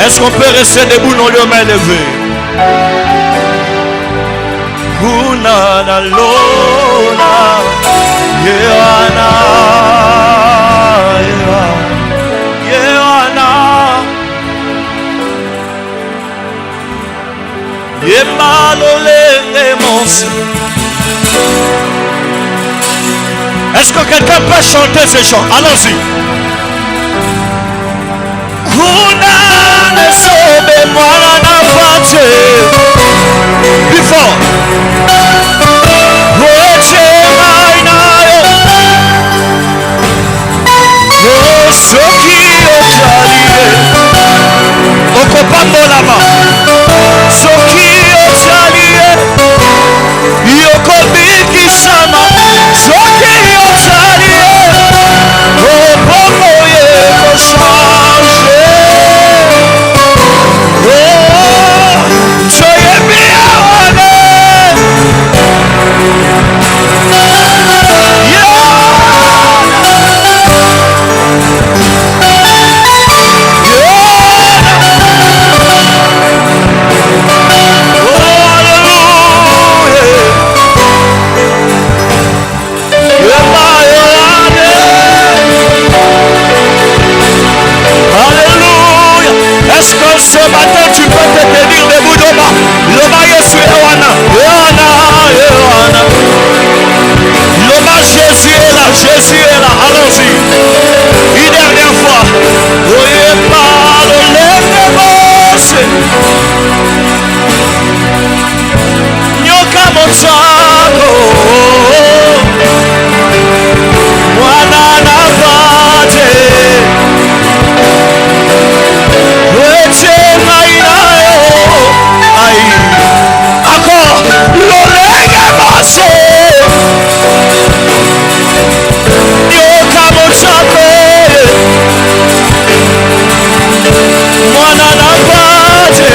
Est-ce qu'on peut rester debout dans les mains levées? Kunana lona Yewana Yewana Yemalole Emonsi. Est-ce que quelqu'un peut chanter ces chants? Allons-y. Kunana sobe mwana na pate. Before soki ozalie okopambolama soki ozalie yokobikisama soki ozalie obomoye kochange soyebi awane Est-ce que ce matin tu peux te tenir debout Loma? Loma Yesu Ewana. Ewana. Loma Jésus est là. Jésus est là. Allons-y. Une dernière fois. Oye palo lekebose. Nyoka mochako. Mwana na pate. Encore l'olege maso nyoka mochako mwana na pate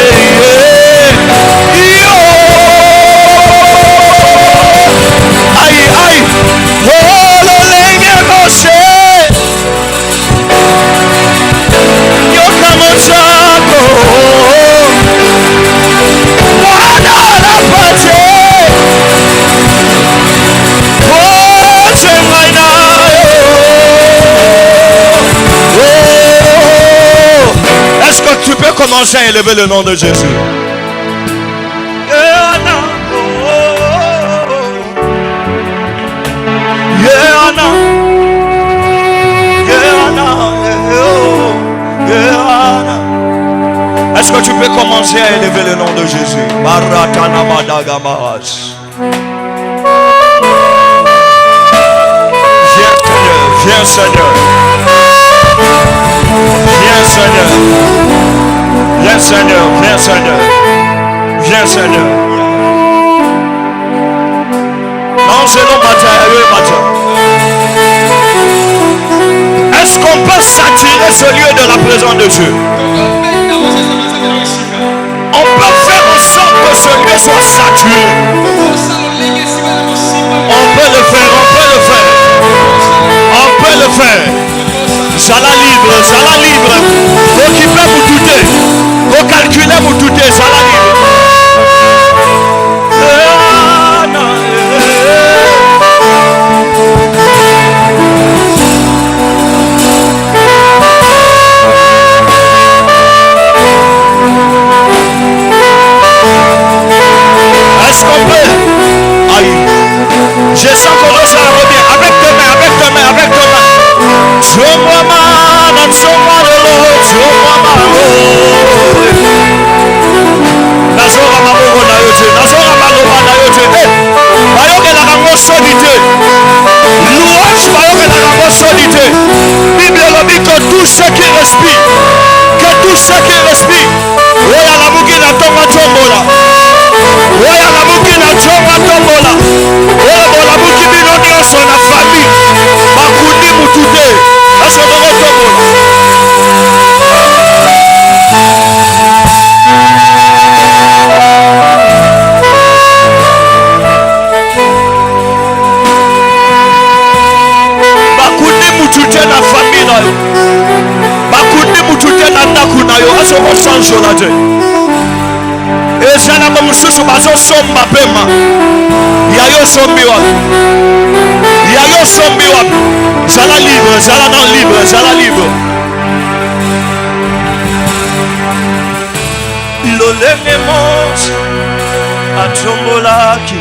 yo ai l'olege maso nyoka mochako Est-ce que tu peux commencer à élever le nom de Jésus? Est-ce que tu peux commencer à élever le nom de Jésus? Viens Seigneur. Viens Seigneur. Viens Seigneur. Viens Seigneur. Viens Seigneur. Non, c'est le matin. Est-ce qu'on peut s'attirer ce lieu de la présence de Dieu? On peut faire en sorte que ce lieu soit saturé. On peut le faire. Zala libre. Occupez vous douter. Vous calculez vous douter. Zala libre. Est-ce qu'on peut? Aïe. Je sens comment ça revient. Avec tes mains. Tout ce qui respire, oya la mukina tonga tombola, oya la mukina tonga tombola, oya la mukina nyonso matin. Et ça n'a pas moussou sur bazo somba pema. Ya yo sombi wa. Ya yo sombi wa. Zala libre, zala non libre, zala libre. Lolenge mos atombolaki.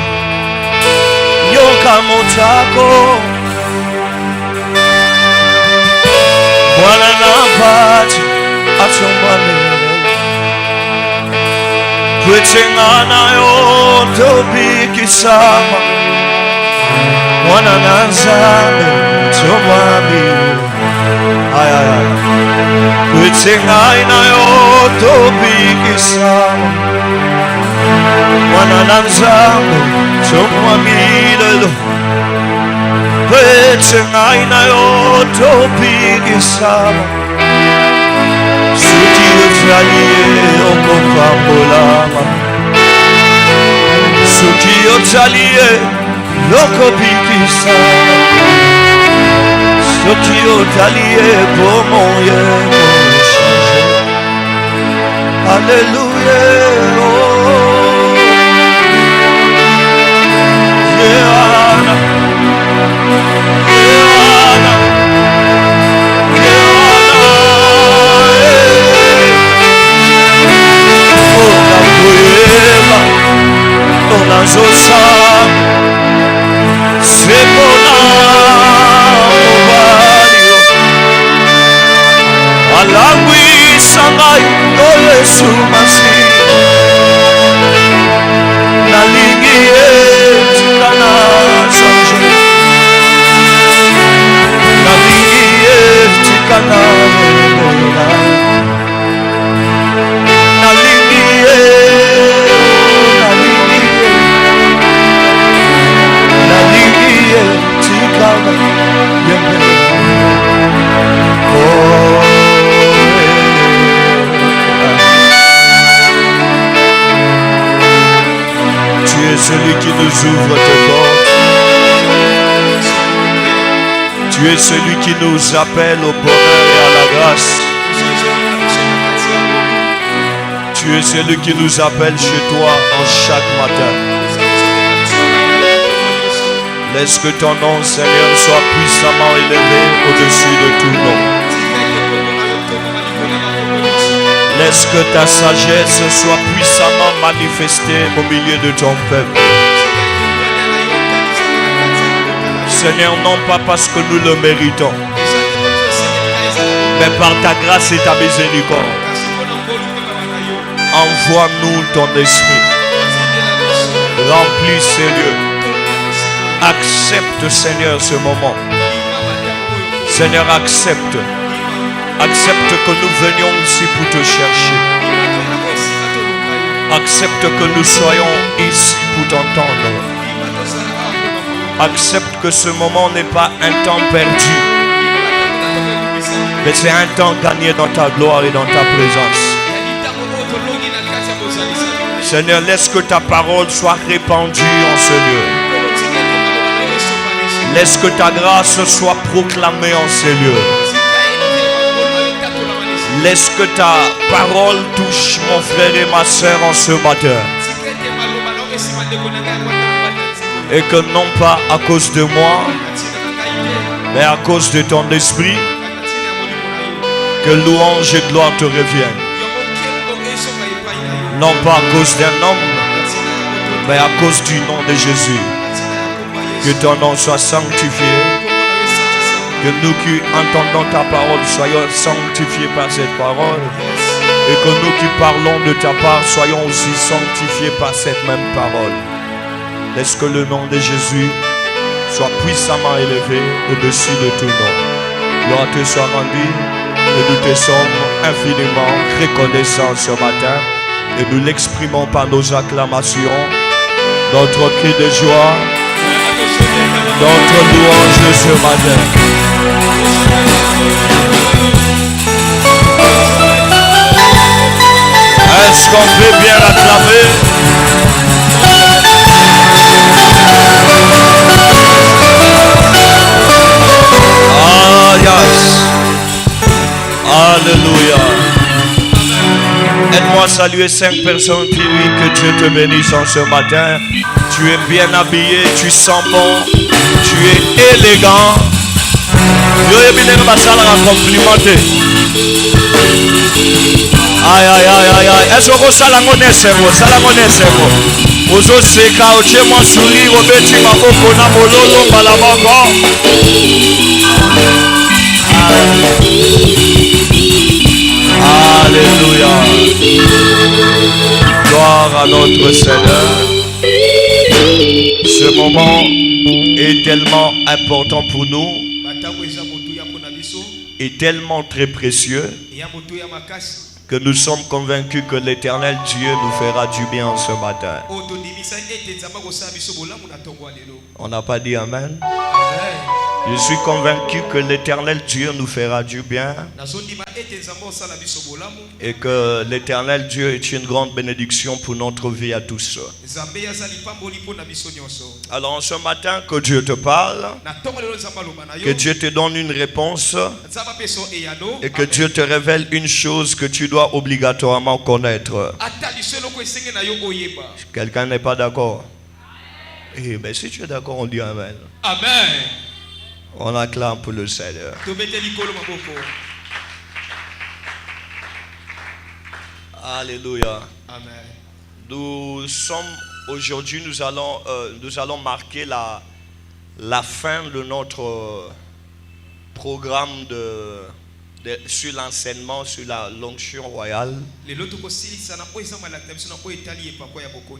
Yoka motako. Bwana na pati atombolaki. Kwetengana yo tobikisama Mwana nanzame tomwami Ay ay ay Kwetengana yo tobikisama Mwana nanzame tomwami lelo Kwetengana yo tobikisama Suki otaliye okopambolama Suki otaliye okopikisama Suki otaliye pomoye changer Alléluia Yeana Zosa Sepona Mobario Alangui Sangai Ole Sumasi Nalingi Etikana Sanje Nalingi Etikana Nalingi Tu es celui qui nous ouvre tes portes. Tu es celui qui nous appelle au bonheur et à la grâce. Tu es celui qui nous appelle chez toi en chaque matin. Laisse que ton nom, Seigneur, soit puissamment élevé au-dessus de tout nom. Laisse que ta sagesse soit puissamment manifestée au milieu de ton peuple. Seigneur, non pas parce que nous le méritons, mais par ta grâce et ta miséricorde. Envoie-nous ton esprit. Remplis ces lieux. Accepte, Seigneur, ce moment. Seigneur, accepte. Accepte que nous venions ici pour te chercher. Accepte que nous soyons ici pour t'entendre. Accepte que ce moment n'est pas un temps perdu, mais c'est un temps gagné dans ta gloire et dans ta présence. Seigneur, laisse que ta parole soit répandue en ce lieu. Laisse que ta grâce soit proclamée en ces lieux. Laisse que ta parole touche mon frère et ma soeur en ce matin. Et que non pas à cause de moi, mais à cause de ton esprit, que louange et gloire te reviennent. Non pas à cause d'un homme, mais à cause du nom de Jésus. Que ton nom soit sanctifié. Que nous qui entendons ta parole soyons sanctifiés par cette parole. Et que nous qui parlons de ta part soyons aussi sanctifiés par cette même parole. Laisse que le nom de Jésus soit puissamment élevé au-dessus de tout nom. Gloire te soit rendue et nous te sommes infiniment reconnaissants ce matin. Et nous l'exprimons par nos acclamations, notre cri de joie, notre louange de ce matin. Est-ce qu'on peut bien l'acclamer? Ah, yes. Alléluia. Aide-moi saluer 5 personnes qui disent que Dieu te bénisse en ce matin. Tu es bien habillé, tu sens bon, tu es élégant. Yo ebinenge basala ka complimenter. Aïe aïe aïe aïe aïe. Est-ce que ça la connaisse moi? Ça la connaisse moi. Ozo seka oche moi sourire obeti maboko na mololo balabango. Alléluia. Gloire à notre Seigneur. Ce moment est tellement important pour nous. Est tellement très précieux que nous sommes convaincus que l'Éternel Dieu nous fera du bien ce matin. On n'a pas dit Amen. Je suis convaincu que l'Éternel Dieu nous fera du bien et que l'Éternel Dieu est une grande bénédiction pour notre vie à tous. Alors en ce matin que Dieu te parle, que Dieu te donne une réponse et que Dieu te révèle une chose que tu dois obligatoirement connaître. Quelqu'un n'est pas d'accord? Eh bien, si tu es d'accord, on dit Amen. Amen. On acclame pour le Seigneur. Alléluia. Amen. Nous sommes aujourd'hui, nous allons marquer la fin de notre programme sur l'enseignement, sur l'onction royale.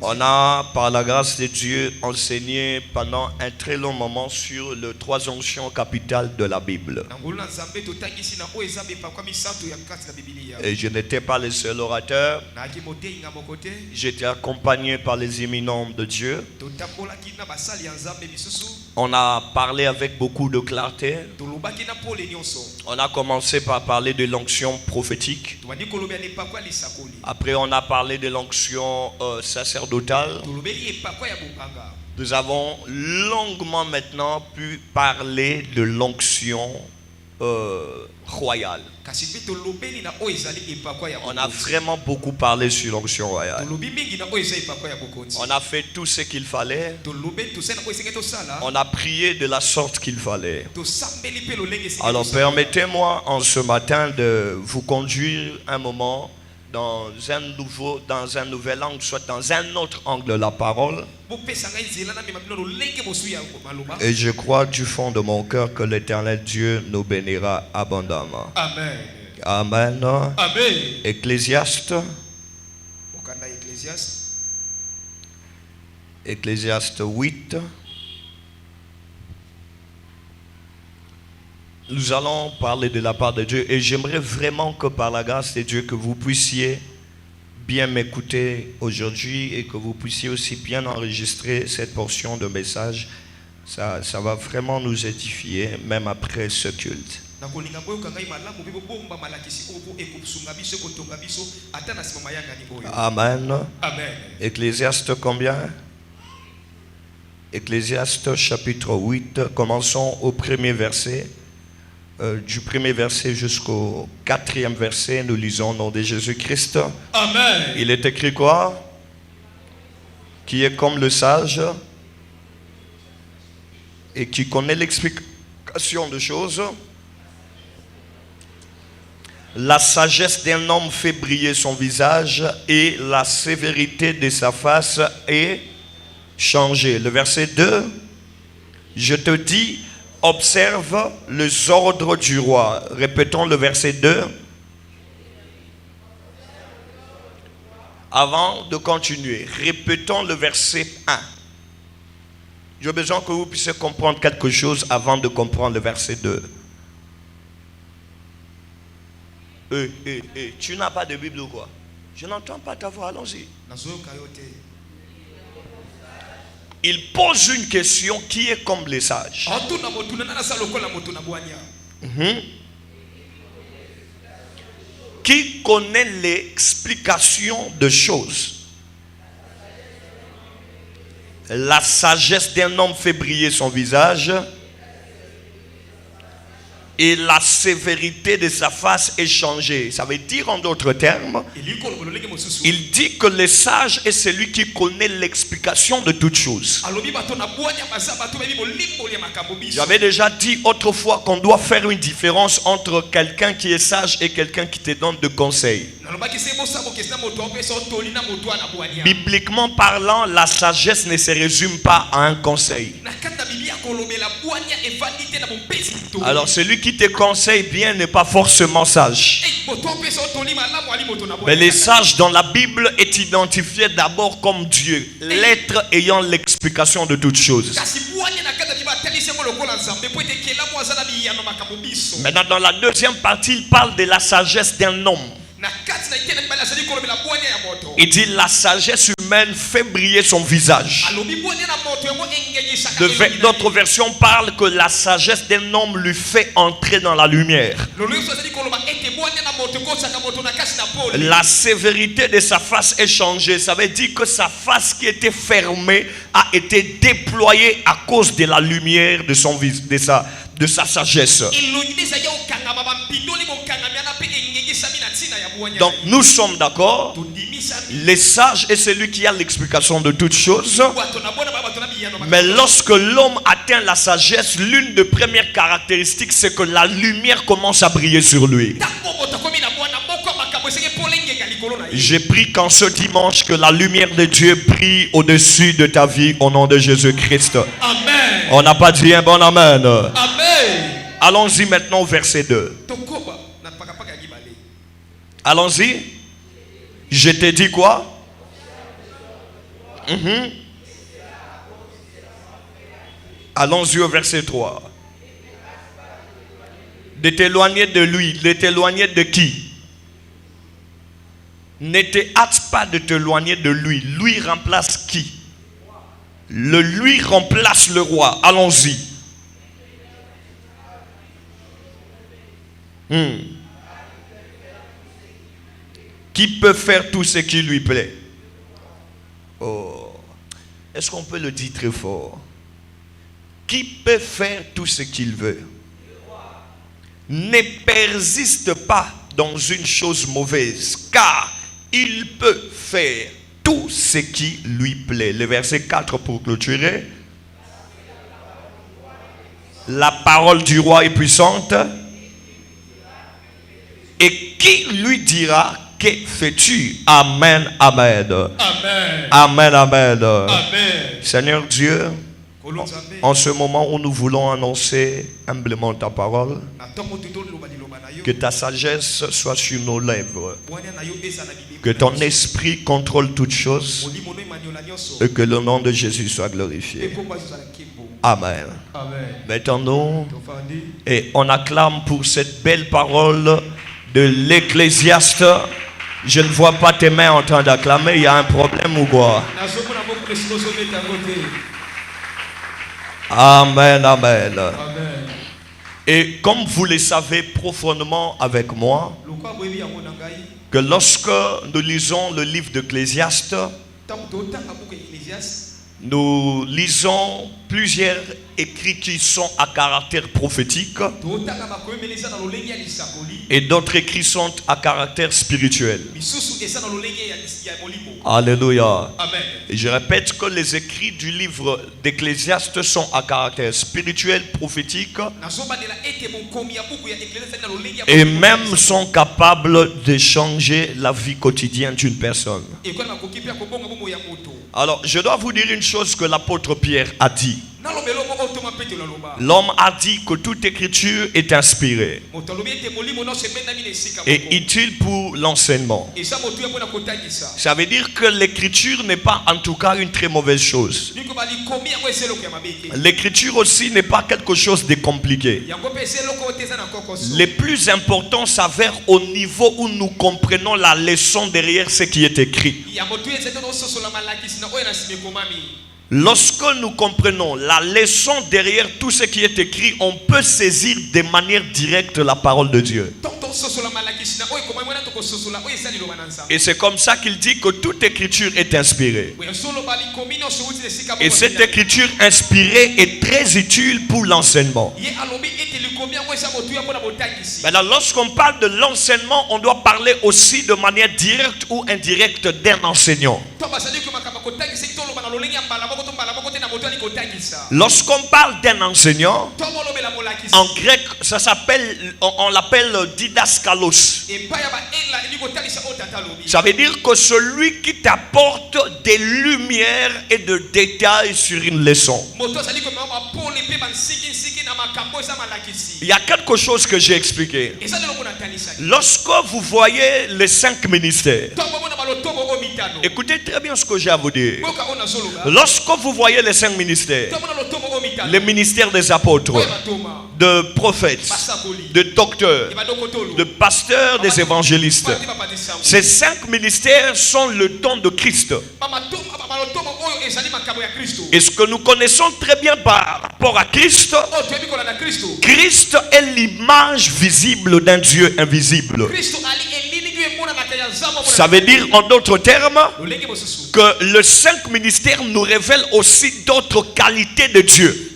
On a, par la grâce de Dieu, enseigné pendant un très long moment sur les 3 onctions capitales de la Bible. Et je n'étais pas le seul orateur. J'étais accompagné par les éminents de Dieu. On a parlé avec beaucoup de clarté. On a commencé par parler de l'onction prophétique. Après, on a parlé de l'onction sacerdotale. Nous avons longuement maintenant pu parler de l'onction royale. On a vraiment beaucoup parlé sur l'onction royale. On a fait tout ce qu'il fallait. On a prié de la sorte qu'il fallait. Alors permettez-moi en ce matin de vous conduire un moment dans un nouvel angle, soit dans un autre angle de la parole. Et je crois du fond de mon cœur que l'Éternel Dieu nous bénira abondamment. Amen. Amen. Amen. Ecclésiaste. Ecclésiaste 8. Nous allons parler de la part de Dieu et j'aimerais vraiment que par la grâce de Dieu que vous puissiez bien m'écouter aujourd'hui et que vous puissiez aussi bien enregistrer cette portion de message. Ça va vraiment nous édifier même après ce culte. Amen. Amen. Ecclésiaste combien? Ecclésiaste chapitre 8. Commençons au premier verset. Du premier verset jusqu'au 4e verset, nous lisons au nom de Jésus-Christ. Amen. Il est écrit quoi? Qui est comme le sage et qui connaît l'explication de choses. La sagesse d'un homme fait briller son visage et la sévérité de sa face est changée. Le verset 2, je te dis, observe les ordres du roi. Répétons le verset 2. Avant de continuer, répétons le verset 1. J'ai besoin que vous puissiez comprendre quelque chose avant de comprendre le verset 2. Tu n'as pas de Bible ou quoi? Je n'entends pas ta voix, allons-y. Il pose une question qui est comme les sages. Qui connaît l'explication de choses. La sagesse d'un homme fait briller son visage Et la sévérité de sa face est changée. Ça veut dire en d'autres termes, il dit que le sage est celui qui connaît l'explication de toutes choses. J'avais déjà dit autrefois qu'on doit faire une différence entre quelqu'un qui est sage et quelqu'un qui te donne de conseils. Bibliquement parlant, la sagesse ne se résume pas à un conseil. Alors celui qui te conseille bien n'est pas forcément sage. Mais les sages dans la Bible est identifié d'abord comme Dieu, l'être ayant l'explication de toutes choses. Maintenant dans la deuxième partie, il parle de la sagesse d'un homme. Il dit la sagesse humaine fait briller son visage. D'autres versions parlent que la sagesse d'un homme lui fait entrer dans la lumière. La sévérité de sa face est changée. Ça veut dire que sa face qui était fermée a été déployée à cause de la lumière de sa sagesse. Donc nous sommes d'accord. Le sage est celui qui a l'explication de toutes choses. Mais lorsque l'homme atteint la sagesse, l'une des premières caractéristiques, c'est que la lumière commence à briller sur lui. J'ai pris qu'en ce dimanche que la lumière de Dieu brille au-dessus de ta vie au nom de Jésus-Christ. Amen. On n'a pas dit un bon amen. Amen. Allons-y maintenant au verset 2. Allons-y. Je t'ai dit quoi? Allons-y au verset 3. De t'éloigner de lui. De t'éloigner de qui? Ne te hâte pas de t'éloigner de lui. Lui remplace qui? Le lui remplace le roi. Allons-y. Qui peut faire tout ce qui lui plaît? Oh. Est-ce qu'on peut le dire très fort? Qui peut faire tout ce qu'il veut? Ne persiste pas dans une chose mauvaise, car il peut faire tout ce qui lui plaît. Le verset 4 pour clôturer. La parole du roi est puissante. Et qui lui dira, que fais-tu? Amen, amen. Amen. Amen, amen. Amen. Seigneur Dieu, en ce moment où nous voulons annoncer humblement ta parole, que ta sagesse soit sur nos lèvres, que ton esprit contrôle toutes choses et que le nom de Jésus soit glorifié. Amen. Mettons-nous et on acclame pour cette belle parole de l'Ecclésiaste. Je ne vois pas tes mains en train d'acclamer. Il y a un problème ou quoi? Amen, amen. Et comme vous le savez profondément avec moi, que lorsque nous lisons le livre d'Ecclésiaste, nous lisons plusieurs écrits qui sont à caractère prophétique et d'autres écrits sont à caractère spirituel. Alléluia. Amen. Et je répète que les écrits du livre d'Ecclésiaste sont à caractère spirituel, prophétique et même sont capables de changer la vie quotidienne d'une personne. Alors, je dois vous dire une chose que l'apôtre Pierre a dit. L'homme a dit que toute écriture est inspirée et utile pour l'enseignement. Ça veut dire que l'écriture n'est pas en tout cas une très mauvaise chose. L'écriture aussi n'est pas quelque chose de compliqué. Le plus important s'avère au niveau où nous comprenons la leçon derrière ce qui est écrit. Lorsque nous comprenons la leçon derrière tout ce qui est écrit, on peut saisir de manière directe la parole de Dieu. Et c'est comme ça qu'il dit que toute écriture est inspirée. Et cette écriture inspirée est très utile pour l'enseignement. Maintenant, lorsqu'on parle de l'enseignement, on doit parler aussi de manière directe ou indirecte d'un enseignant. Lorsqu'on parle d'un enseignant, en grec, ça s'appelle, on l'appelle didaskalos. Ça veut dire que celui qui t'apporte des lumières et de détails sur une leçon. Il y a quelque chose que j'ai expliqué. Lorsque vous voyez les 5 ministères, écoutez très bien ce que j'ai à vous dire. Lorsque vous voyez les 5 ministères, les ministères des apôtres, de prophètes, de docteurs, de pasteurs, des évangélistes, ces 5 ministères sont le don de Christ. Et ce que nous connaissons très bien par rapport à Christ, Christ est l'image visible d'un Dieu invisible. Ça veut dire en d'autres termes que le 5 ministères nous révèlent aussi d'autres qualités de Dieu.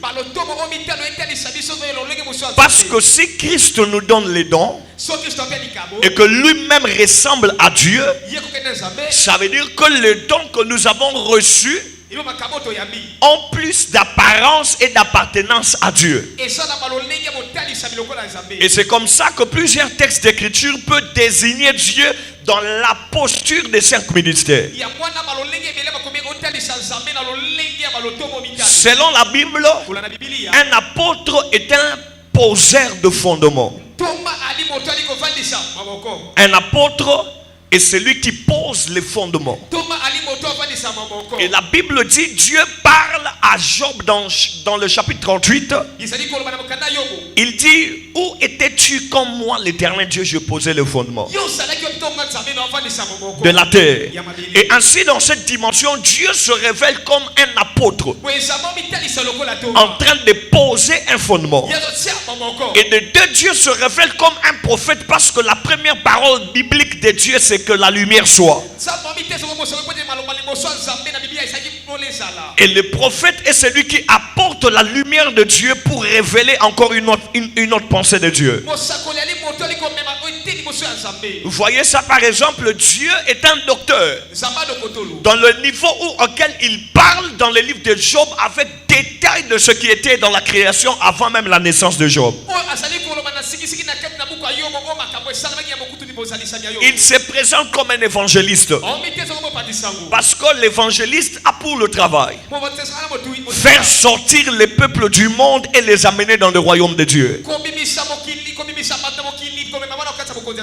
Parce que si Christ nous donne les dons et que lui-même ressemble à Dieu, ça veut dire que les dons que nous avons reçus ont plus d'apparence et d'appartenance à Dieu. Et c'est comme ça que plusieurs textes d'écriture peuvent désigner Dieu dans la posture des 5 ministères. Selon la Bible, un apôtre est un poseur de fondement. Un apôtre est celui qui pose les fondements. Et la Bible dit, Dieu parle à Job dans le chapitre 38. Il dit, où étais-tu comme moi, l'Éternel Dieu, je posais le fondement de la terre. Et ainsi dans cette dimension, Dieu se révèle comme un apôtre en train de poser un fondement. Et de deux, Dieu se révèle comme un prophète parce que la première parole biblique de Dieu, c'est que la lumière soit. Et le prophète est celui qui apporte la lumière de Dieu pour révéler encore une autre pensée de Dieu. Vous voyez ça par exemple, Dieu est un docteur. Dans le niveau auquel il parle dans le livre de Job avec détail de ce qui était dans la création avant même la naissance de Job. Il se présente comme un évangéliste. Parce que l'évangéliste a pour le travail faire sortir les peuples du monde et les amener dans le royaume de Dieu.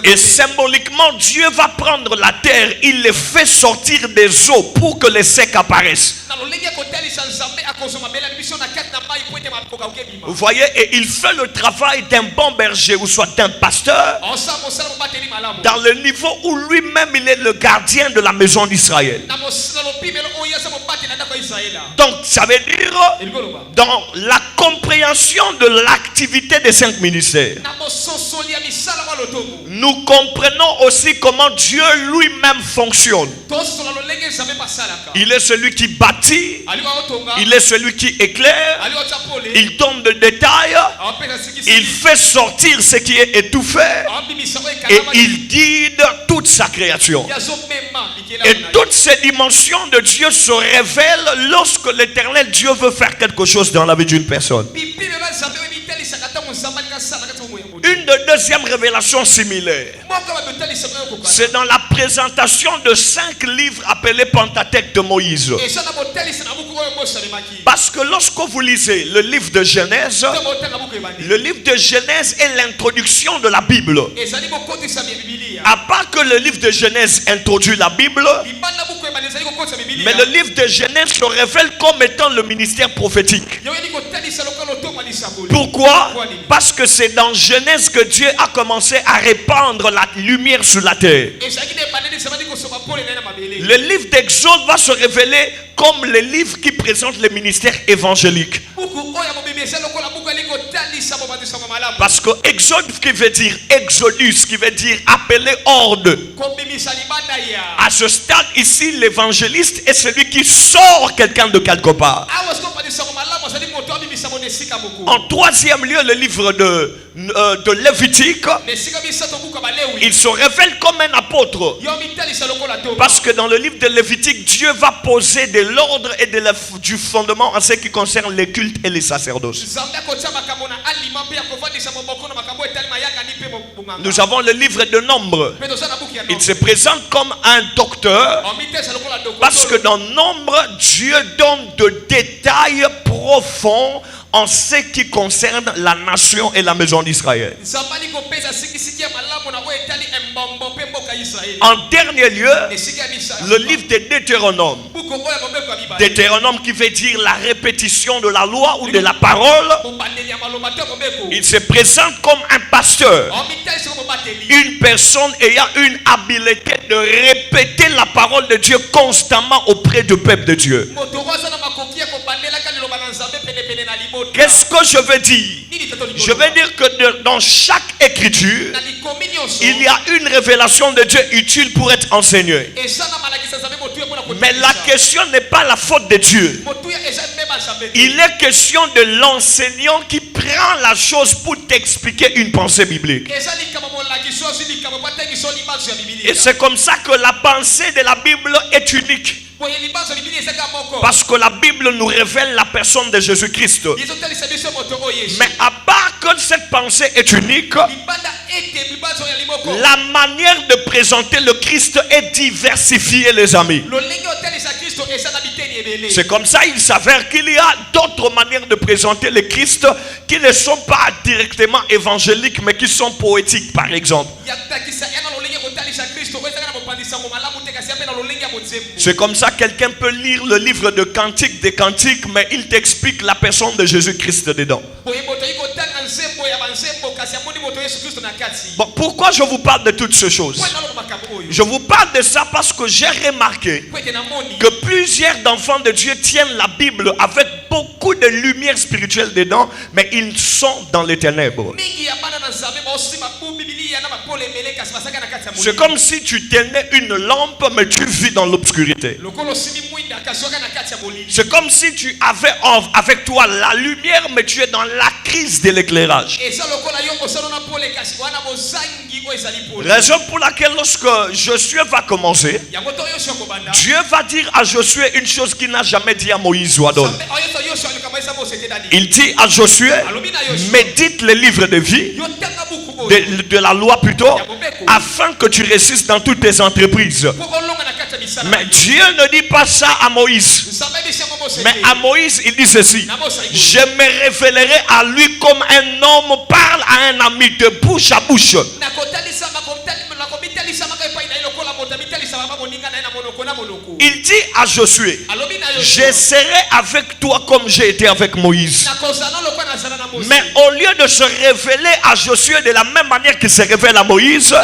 Et symboliquement, Dieu va prendre la terre, il les fait sortir des eaux pour que les secs apparaissent. Vous voyez, et il fait le travail d'un bon berger ou soit d'un pasteur dans le niveau où lui-même il est le gardien de la maison d'Israël. Donc ça veut dire dans la compréhension de l'activité des 5 ministères, nous comprenons aussi comment Dieu lui-même fonctionne. Il est celui qui bâtit, il est celui qui éclaire, il donne des détails, il fait sortir ce qui est étouffé et il guide toute sa création. Et toutes ces dimensions de Dieu se révèlent lorsque l'Éternel Dieu veut faire quelque chose dans la vie d'une personne. Une deuxième révélation similaire, c'est dans la présentation de 5 livres appelés Pentateuque de Moïse. Parce que lorsque vous lisez le livre de Genèse, le livre de Genèse est l'introduction de la Bible. À part que le livre de Genèse introduit la Bible, mais le livre de Genèse se révèle comme étant le ministère prophétique. Pourquoi? Parce que c'est dans Genèse que Dieu a commencé à répandre la lumière sur la terre. Le livre d'Exode va se révéler comme le livre qui présente le ministère évangélique. Parce que Exode qui veut dire Exodus, qui veut dire appeler horde. À ce stade ici, l'évangéliste est celui qui sort quelqu'un de quelque part. En troisième lieu, le livre de Lévitique, il se révèle comme un apôtre. Parce que dans le livre de Lévitique, Dieu va poser de l'ordre et du fondement en ce qui concerne les cultes et les sacerdoces. Nous avons le livre de Nombre. Il se présente comme un docteur parce que dans Nombre, Dieu donne de détails profonds en ce qui concerne la nation et la maison d'Israël. En dernier lieu, le livre de Deutéronome. Deutéronome qui veut dire la répétition de la loi ou de la parole. Il se présente comme un pasteur, une personne ayant une habileté de répéter la parole de Dieu constamment auprès du peuple de Dieu. Qu'est-ce que je veux dire? Je veux dire que dans chaque écriture, il y a une révélation de Dieu utile pour être enseignée. Mais la question n'est pas la faute de Dieu. Il est question de l'enseignant qui prend la chose pour t'expliquer une pensée biblique. Et c'est comme ça que la pensée de la Bible est unique. Parce que la Bible nous révèle la personne de Jésus-Christ. Mais à part que cette pensée est unique, la manière de présenter le Christ est diversifiée, les amis. C'est comme ça, il s'avère qu'il y a d'autres manières de présenter le Christ qui ne sont pas directement évangéliques, mais qui sont poétiques, par exemple. C'est comme ça, quelqu'un peut lire le livre de Cantiques des Cantiques, mais il t'explique la personne de Jésus-Christ dedans. Bon, pourquoi je vous parle de toutes ces choses? Je vous parle de ça parce que j'ai remarqué que plusieurs d'enfants de Dieu tiennent la Bible avec beaucoup de lumière spirituelle dedans, mais ils sont dans les ténèbres. C'est comme si tu tenais une lampe, mais tu vis dans l'obscurité. C'est comme si tu avais avec toi la lumière, mais tu es dans la crise de l'éclairage. Raison pour laquelle lorsque Josué va commencer, Dieu va dire à Josué une chose qu'il n'a jamais dit à Moïse ou à d'autres. Il dit à Josué, médite le livre de vie, de la loi plutôt, afin que tu réussisses dans toutes tes entreprises. Mais Dieu ne dit pas ça à Moïse. Mais à Moïse, il dit ceci: je me révélerai à lui comme un homme parle à un ami de bouche à bouche. Il dit à Josué, je serai avec toi comme j'ai été avec Moïse. Mais au lieu de se révéler à Josué de la même manière qu'il se révèle à Moïse,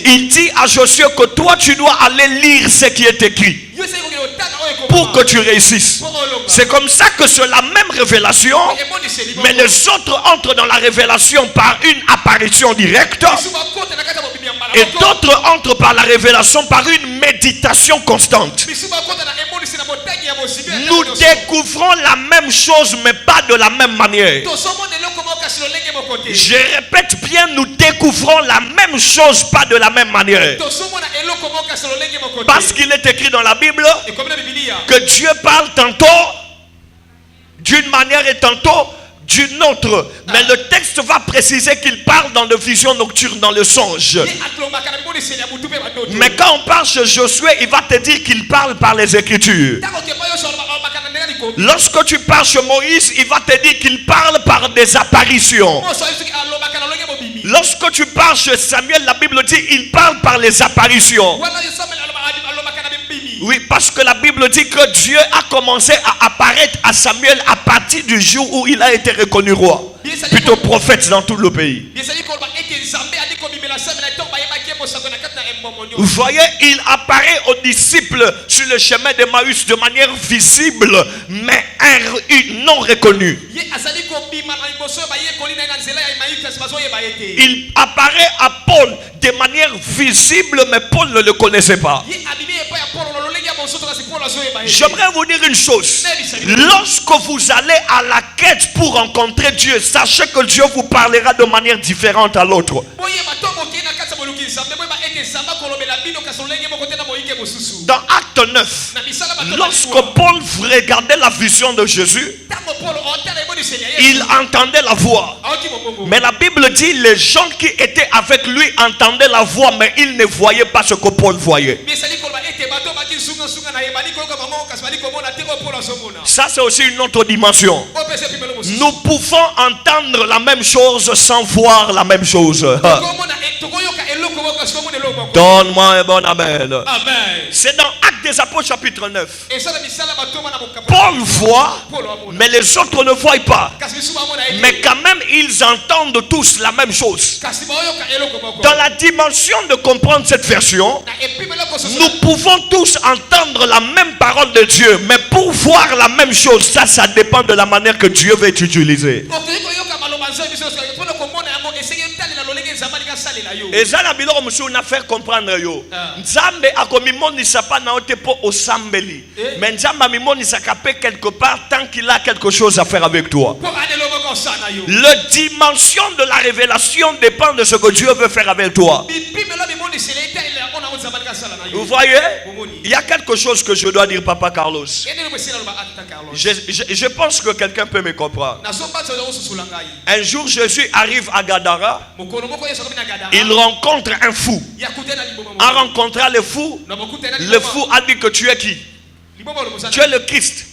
il dit à Josué que toi tu dois aller lire ce qui est écrit pour que tu réussisses. C'est comme ça que c'est la même révélation, mais les autres entrent dans la révélation par une apparition directe et d'autres entrent par la révélation par une méditation constante. Nous découvrons la même chose, mais pas de la même manière. Je répète bien, nous découvrons la même chose, pas de la même manière. Parce qu'il est écrit dans la Bible que Dieu parle tantôt d'une manière et tantôt d'une autre. Mais le texte va préciser qu'il parle dans de visions nocturnes, dans le songe. Mais quand on parle chez Josué, il va te dire qu'il parle par les Écritures. Lorsque tu parles chez Moïse, il va te dire qu'il parle par des apparitions. Lorsque tu parles chez Samuel, la Bible dit qu'il parle par les apparitions. Oui, parce que la Bible dit que Dieu a commencé à apparaître à Samuel à partir du jour où il a été reconnu roi. Plutôt prophète dans tout le pays. Vous voyez, il apparaît aux disciples sur le chemin d'Emmaüs de manière visible, mais non reconnue. Il apparaît à Paul de manière visible, mais Paul ne le connaissait pas. J'aimerais vous dire une chose. Lorsque vous allez à la quête pour rencontrer Dieu, sachez que Dieu vous parlera de manière différente à l'autre. Dans Acte 9, lorsque Paul regardait la vision de Jésus, il entendait la voix. Mais la Bible dit les gens qui étaient avec lui entendaient la voix, mais ils ne voyaient pas ce que Paul voyait. Ça, c'est aussi une autre dimension. Nous pouvons entendre la même chose sans voir la même chose. Donne-moi un bon amen. C'est dans Actes des Apôtres chapitre 9. Paul voit, mais les autres ne voient pas. Mais quand même, ils entendent tous la même chose. Dans la dimension de comprendre cette version, nous pouvons tous entendre la même parole de Dieu, mais pour voir la même chose, ça dépend de la manière que Dieu veut utiliser. Et ça la bilo comme si on a fait comprendre yo. Nzambe akomimoni sapa na otepo osambeli. Mais Nzambe amimoni sakape quelque part tant qu'il a quelque chose à faire avec toi. La dimension de la révélation dépend de ce que Dieu veut faire avec toi. Vous voyez, il y a quelque chose que je dois dire, Papa Carlos. Je pense que quelqu'un peut me comprendre. Un jour, Jésus arrive à Gadara. Il rencontre un fou. En rencontrant le fou a dit que tu es qui? Tu es le Christ.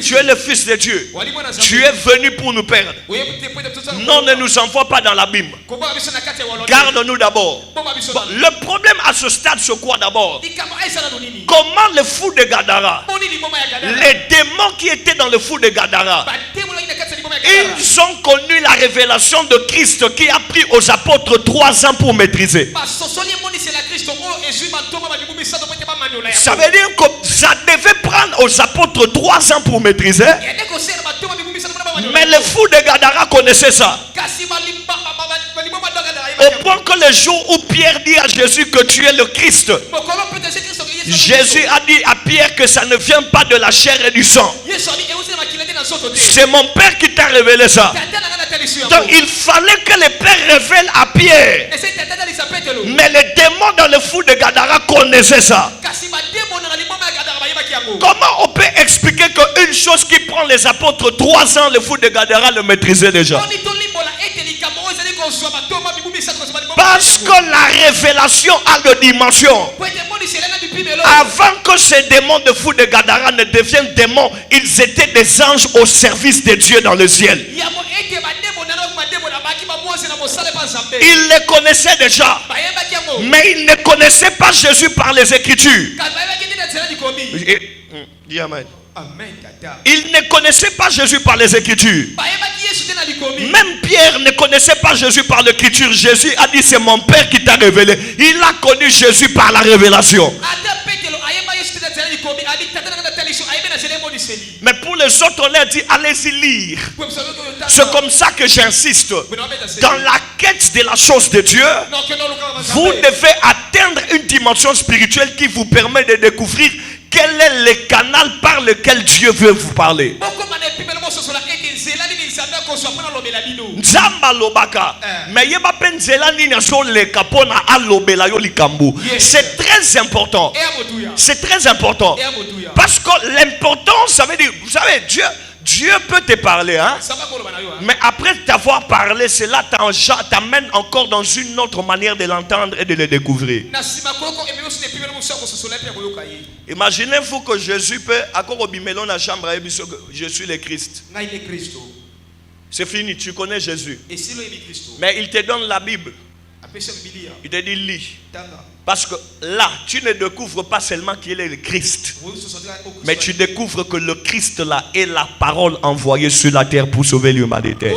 Tu es le Fils de Dieu. Tu es venu pour nous perdre. Non, ne nous envoie pas dans l'abîme. Garde-nous d'abord. Le problème à ce stade, c'est quoi d'abord? Comment le fou de Gadara, les démons qui étaient dans le fou de Gadara, ils ont connu la révélation de Christ qui a pris aux apôtres 3 ans pour maîtriser. Ça veut dire que ça devait prendre aux apôtres 3 ans pour maîtriser. Mais le fou de Gadara connaissait ça. Au point que le jour où Pierre dit à Jésus que tu es le Christ, Jésus a dit à Pierre que ça ne vient pas de la chair et du sang. C'est mon Père qui t'a révélé ça. Donc il fallait que le Père révèle à Pierre. Mais les démons dans le fou de Gadara connaissaient ça. Comment on peut expliquer qu'une chose qui prend les apôtres 3 ans, le fou de Gadara le maîtrisait déjà? Parce que la révélation a de dimensions. Avant que ces démons de fou de Gadara ne deviennent démons, ils étaient des anges au service de Dieu dans le ciel. Ils les connaissaient déjà, mais ils ne connaissaient pas Jésus par les Écritures. Dis amen. Ils ne connaissaient pas Jésus par les Écritures. Même Pierre ne connaissait pas Jésus par l'Écriture. Jésus a dit c'est mon Père qui t'a révélé. Il a connu Jésus par la révélation. Mais pour les autres, on leur dit allez-y lire. C'est comme ça que j'insiste. Dans la quête de la chose de Dieu, vous devez atteindre une dimension spirituelle qui vous permet de découvrir quel est le canal par lequel Dieu veut vous parler. C'est très important. C'est très important. Parce que l'important, ça veut dire, vous savez, Dieu peut te parler, hein? Mais après t'avoir parlé, cela t'amène encore dans une autre manière de l'entendre et de le découvrir. Imaginez-vous que Jésus peut, encore au bimelon la chambre, je suis le Christ. C'est fini, tu connais Jésus. Mais il te donne la Bible. Il te dit lis. Parce que là, tu ne découvres pas seulement qu'il est le Christ, mais tu découvres que le Christ là est la parole envoyée sur la terre pour sauver l'humanité.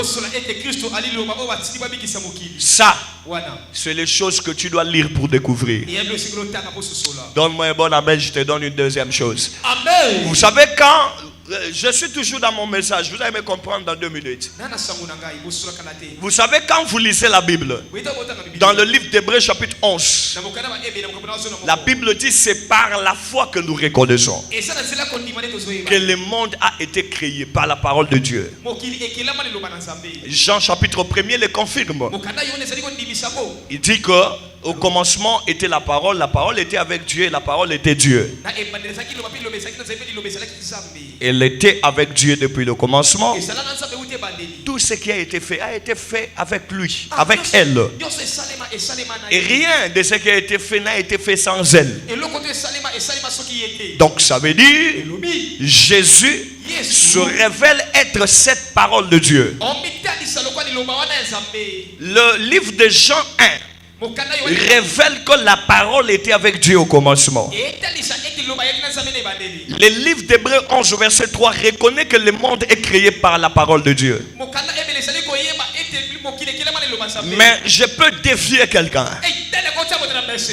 Ça, c'est les choses que tu dois lire pour découvrir. Donne-moi un bon amen, je te donne une deuxième chose. Amen. Vous savez, quand Je suis toujours dans mon message. Vous allez me comprendre dans 2 minutes. Vous savez, quand vous lisez la Bible, dans le livre d'Hébreux chapitre 11, la Bible dit c'est par la foi que nous reconnaissons que le monde a été créé par la parole de Dieu. Jean chapitre 1er le confirme. Il dit que au commencement était la parole était avec Dieu et la parole était Dieu. Elle était avec Dieu depuis le commencement. Tout ce qui a été fait avec lui, avec elle. Et rien de ce qui a été fait n'a été fait sans elle. Donc ça veut dire Jésus se révèle être cette parole de Dieu. Le livre de Jean 1 révèle que la parole était avec Dieu au commencement. Le livre d'Hébreux 11 verset 3 reconnaît que le monde est créé par la parole de Dieu. Mais je peux défier quelqu'un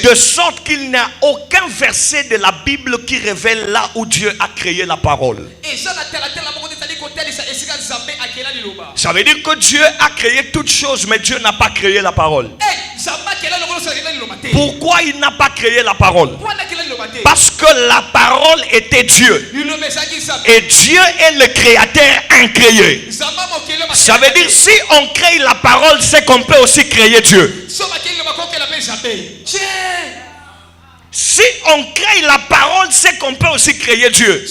de sorte qu'il n'y a aucun verset de la Bible qui révèle là où Dieu a créé la parole. Ça veut dire que Dieu a créé toutes choses, mais Dieu n'a pas créé la parole. Pourquoi il n'a pas créé la parole? Parce que la parole était Dieu. Et Dieu est le créateur incréé. Ça veut dire si on crée la parole, c'est qu'on peut aussi créer Dieu. Si on crée la parole, c'est qu'on peut aussi créer Dieu.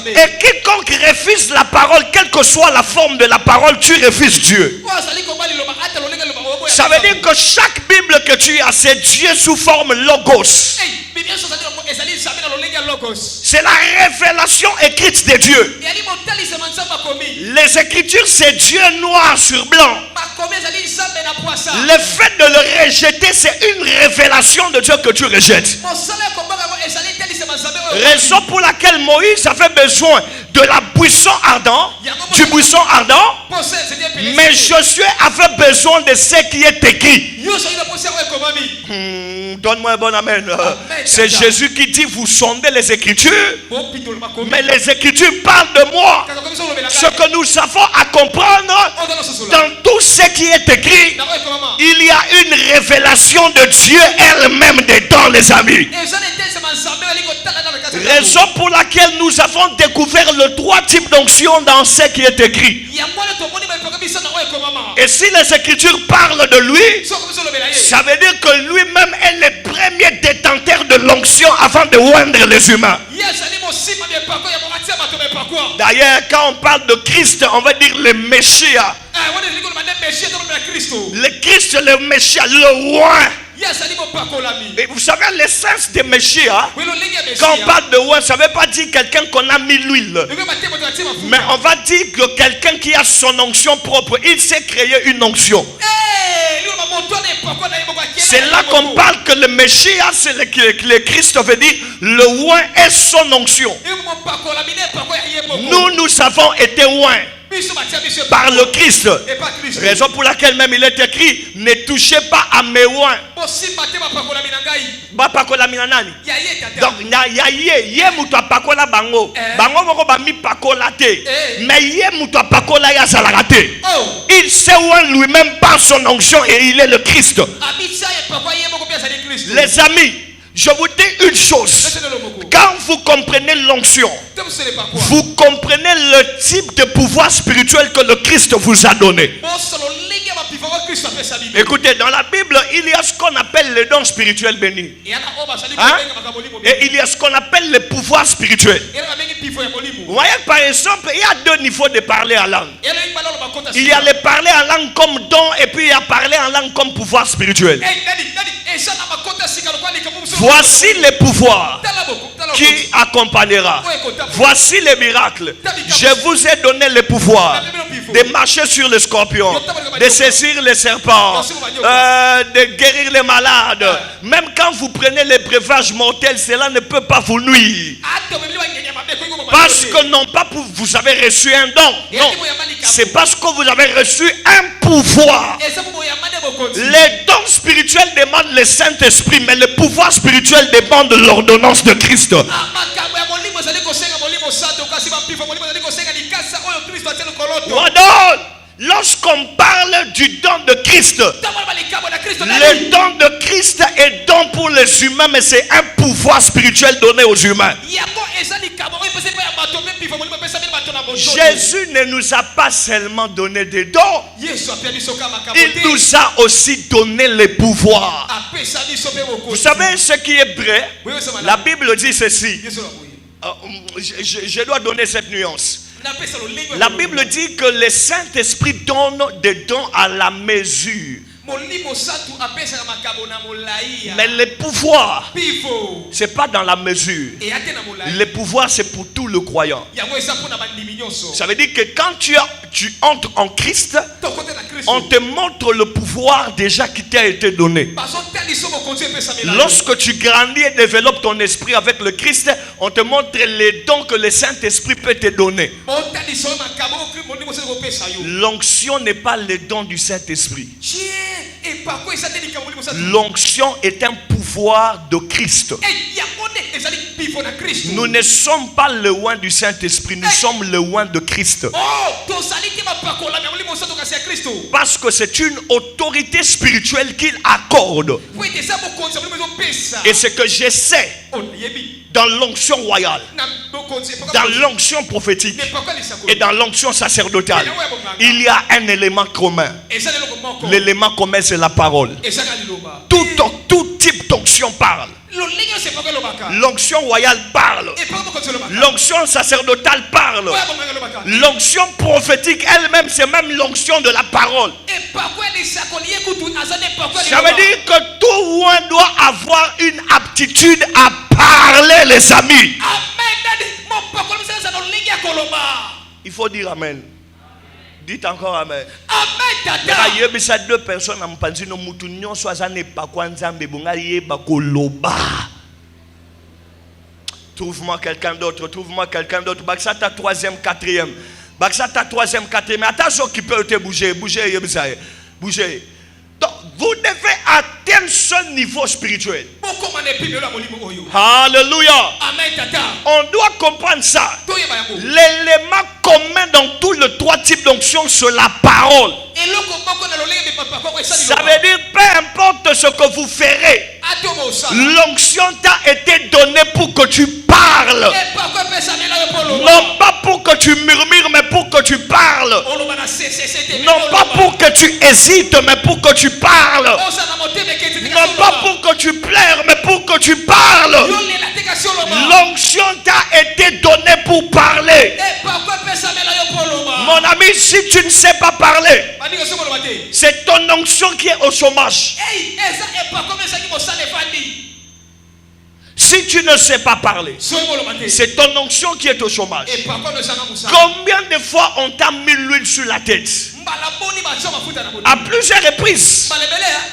Et quiconque refuse la parole, quelle que soit la forme de la parole, tu refuses Dieu. Ça veut dire que chaque Bible que tu as, c'est Dieu sous forme logos. C'est la révélation écrite de Dieu. Les Écritures, c'est Dieu noir sur blanc. Le fait de le rejeter, c'est une révélation de Dieu que tu rejettes. Raison pour laquelle Moïse avait besoin de la buisson ardent, du buisson ardent, mais Josué avait besoin de ce qui est écrit. Donne-moi un bon amen. C'est Jésus qui dit vous sondez les Écritures, mais les Écritures parlent de moi. Ce que nous avons à comprendre, dans tout ce qui est écrit, il y a une révélation de Dieu elle-même dedans, les amis. Raison pour laquelle nous avons découvert le 3 types d'onction dans ce qui est écrit. Et si les Écritures parlent de lui, ça veut dire que lui-même est le premier détenteur de l'onction avant de oindre les humains. D'ailleurs, quand on parle de Christ, on va dire le Messia. Le Christ, le Messia, le roi. Et vous savez l'essence de Messia, quand on parle de roi, ça ne veut pas dire quelqu'un qu'on a mis l'huile, mais on va dire que quelqu'un qui a son onction propre, il sait créer une onction. C'est là qu'on parle que le Messia, c'est le Christ veut dire le roi est son onction. Nous avons été rois par le Christ. Raison pour laquelle même il est écrit ne touchez pas à mes rois. Donc ye muto pakola bango bango moko ba mi pakola te mais ye muto pakola ya zalaka te. Il sait lui-même par son onction et il est le Christ. Les amis, je vous dis une chose. Quand vous comprenez l'onction, vous comprenez le type de pouvoir spirituel que le Christ vous a donné. Écoutez, dans la Bible, il y a ce qu'on appelle les dons spirituels bénis. Et il y a ce qu'on appelle les pouvoirs spirituels. Vous voyez, par exemple, il y a 2 niveaux de parler en langue. Il y a le parler en langue comme don et puis il y a parler en langue comme pouvoir spirituel. Voici les pouvoirs qui accompagnera. Voici les miracles. Je vous ai donné le pouvoir de marcher sur les scorpions, de saisir les serpents, de guérir les malades. Même quand vous prenez les breuvages mortels, cela ne peut pas vous nuire. Parce que non pas vous avez reçu un don. Non, c'est parce que vous avez reçu un pouvoir. Les dons spirituels demandent le Saint-Esprit, mais le pouvoir spirituel dépend de l'ordonnance de Christ. Pardon. Lorsqu'on parle du don de Christ, le don de Christ est don pour les humains, mais c'est un pouvoir spirituel donné aux humains. Jésus ne nous a pas seulement donné des dons, il nous a aussi donné les pouvoirs. Vous savez ce qui est vrai? La Bible dit ceci. Je dois donner cette nuance. La Bible dit que le Saint-Esprit donne des dons à la mesure. Mais les pouvoirs, ce n'est pas dans la mesure. Les pouvoirs, c'est pour tout le croyant. Ça veut dire que quand tu entres en Christ, on te montre le pouvoir déjà qui t'a été donné. Lorsque tu grandis et développes ton esprit avec le Christ, on te montre les dons que le Saint-Esprit peut te donner. L'onction n'est pas le don du Saint-Esprit. L'onction est un pouvoir de Christ. Nous ne sommes pas le oint du Saint-Esprit, nous sommes le oint de Christ. Parce que c'est une autorité spirituelle qu'il accorde. Et ce que j'essaie dans l'onction royale, dans l'onction prophétique et dans l'onction sacerdotale, il y a un élément commun. L'élément commun, c'est la parole. Tout type d'onction parle. L'onction royale parle. L'onction sacerdotale parle. L'onction prophétique elle-même, c'est même l'onction de la parole. Ça veut dire que tout oint doit avoir une aptitude à parler, les amis. Il faut dire amen. Dites encore amen. Il y a deux personnes qui trouve-moi quelqu'un d'autre, trouve-moi quelqu'un d'autre. Baksata troisième, quatrième. Baksata troisième, quatrième. Attention qui peut te bouger, bouger. Donc, vous devez atteindre ce niveau spirituel. Alléluia. On doit comprendre ça. L'élément commun dans tous les trois types d'onction, c'est la parole. Ça veut dire, peu importe ce que vous ferez, l'onction t'a été donnée pour que tu parles. Non pas pour que tu murmures, mais pour que tu parles. Non pas pour que tu hésites, mais pour que tu parles. Non pas pour que tu pleures, mais pour que tu parles. L'onction t'a été donnée pour parler. Mon ami, si tu ne sais pas parler, c'est ton onction qui est au chômage. Si tu ne sais pas parler, c'est ton onction qui est au chômage. Combien de fois on t'a mis l'huile sur la tête? À plusieurs reprises.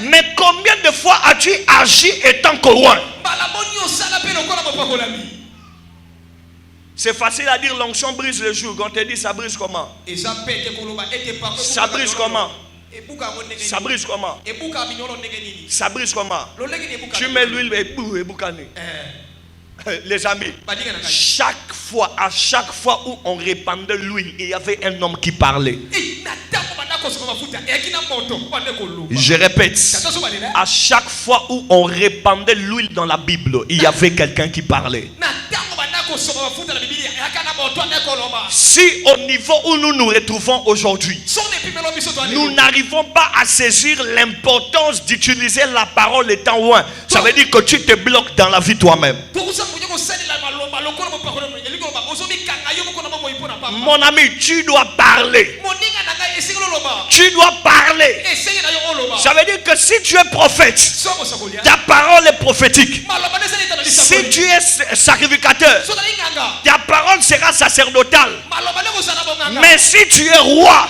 Mais combien de fois as-tu agi étant qu'au loin? C'est facile à dire l'onction brise le joug. On te dit ça brise comment? Ça brise comment? Ça brise comment? Ça brise comment? Tu mets l'huile et boucané. Les amis, à chaque fois où on répandait l'huile, il y avait un homme qui parlait. Je répète, à chaque fois où on répandait l'huile dans la Bible, il y avait quelqu'un qui parlait. Si au niveau où nous nous retrouvons aujourd'hui, nous n'arrivons pas à saisir l'importance d'utiliser la parole étant loin, ça veut dire que tu te bloques dans la vie toi-même. Mon ami, tu dois parler. Tu dois parler. Ça veut dire que si tu es prophète, ta parole est prophétique. Si tu es sacrificateur, ta parole sera sacerdotale. Mais si tu es roi,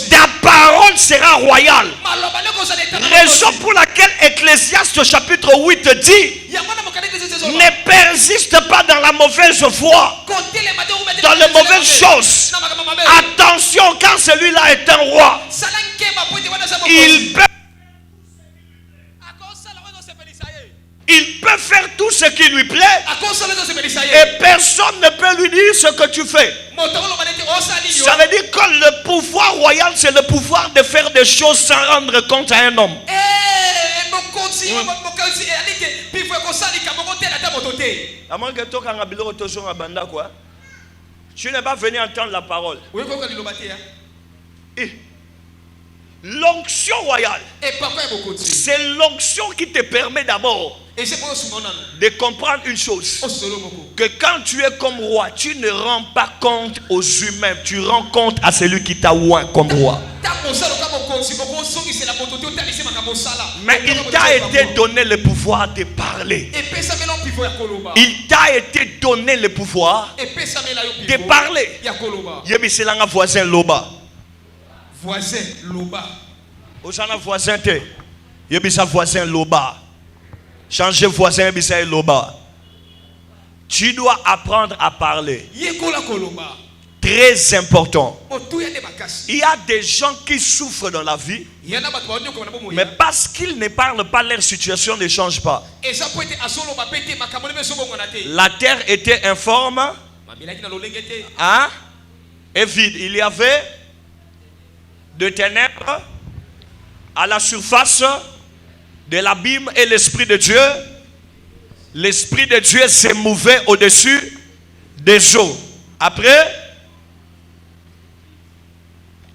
ta parole sera royale. Raison pour laquelle Ecclésiaste chapitre 8 dit: ne persiste pas dans la mauvaise voie, dans les mauvaises choses. Attention, quand celui-là est un roi, il peut Il peut faire tout ce qui lui plaît et personne ne peut lui dire ce que tu fais. Ça veut dire que le pouvoir royal, c'est le pouvoir de faire des choses sans rendre compte à un homme. Tu n'es pas venu entendre la parole. L'onction royale, c'est l'onction qui te permet d'abord de comprendre une chose, que quand tu es comme roi, tu ne rends pas compte aux humains, tu rends compte à celui qui t'a oint comme roi. Mais il t'a été donné le pouvoir de parler. Il t'a été donné le pouvoir de parler. Yebiselanga voisin loba. Voisin loba. Osana voisin te. Yebisa voisin loba. Changer voisin yebisa loba. Tu dois apprendre à parler. Très important. Il y a des gens qui souffrent dans la vie, mais parce qu'ils ne parlent pas, leur situation ne change pas. La terre était informe, hein, et vide. Il y avait de ténèbres à la surface de l'abîme et l'Esprit de Dieu. L'Esprit de Dieu s'est mouvé au-dessus des eaux. Après,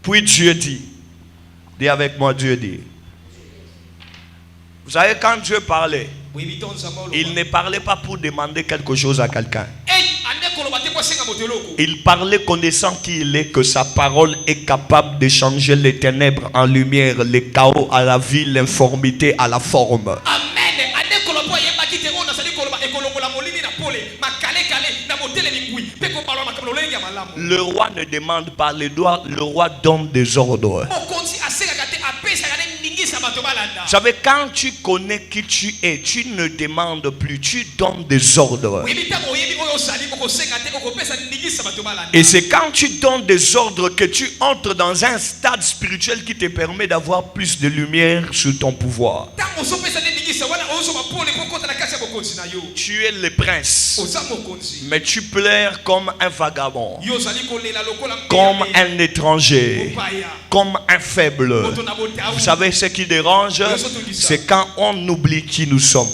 puis Dieu dit, dis avec moi, Dieu dit. Vous savez, quand Dieu parlait, il ne parlait pas pour demander quelque chose à quelqu'un. Il parlait connaissant qui il est, que sa parole est capable de changer les ténèbres en lumière, les chaos à la vie, l'informité à la forme. Amen. Le roi ne demande pas, le roi donne des ordres. Vous savez, quand tu connais qui tu es, tu ne demandes plus, tu donnes des ordres. Et c'est quand tu donnes des ordres que tu entres dans un stade spirituel qui te permet d'avoir plus de lumière sur ton pouvoir. Tu es le prince, mais tu pleures comme un vagabond, comme un étranger, comme un faible. Vous savez ce qui dérange, c'est quand on oublie qui nous sommes.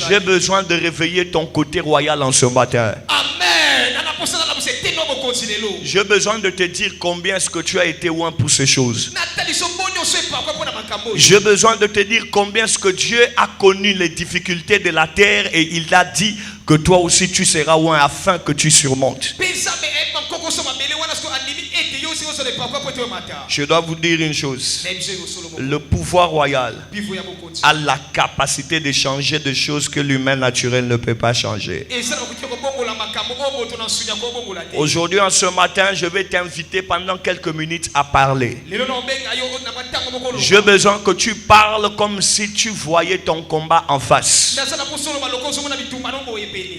J'ai besoin de réveiller ton côté royal en ce matin. J'ai besoin de te dire combien est-ce que tu as été loin pour ces choses. J'ai besoin de te dire combien est-ce que Dieu a connu les difficultés de la terre et il a dit que toi aussi tu seras loin afin que tu surmontes. Je dois vous dire une chose. Le pouvoir royal a la capacité de changer des choses que l'humain naturel ne peut pas changer. Aujourd'hui, en ce matin, je vais t'inviter pendant quelques minutes à parler. J'ai besoin que tu parles comme si tu voyais ton combat en face.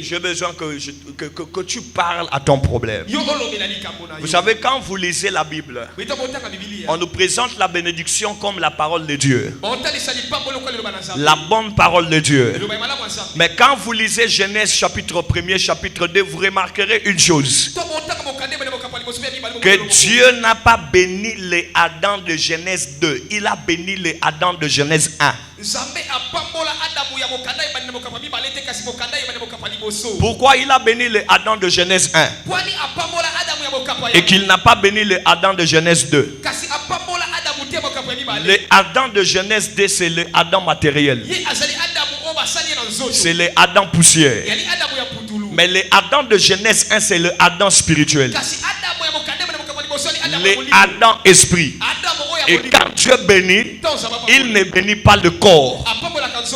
J'ai besoin que tu parles à ton problème. Vous savez, quand vous lisez la Bible, on nous présente la bénédiction comme la parole de Dieu. La bonne parole de Dieu. Mais quand vous lisez Genèse chapitre 1er, chapitre 2, vous remarquerez une chose. Que Dieu n'a pas béni les Adam de Genèse 2. Il a béni les Adam de Genèse 1. Pourquoi il a béni les Adam de Genèse 1 et qu'il n'a pas béni les Adam de Genèse 2? Les Adam de Genèse 2, c'est les Adam matériel. C'est les Adam poussière. Mais les Adam de Genèse 1, c'est le Adam spirituel. Les Adam esprit. Et quand Dieu bénit, il ne bénit pas le corps,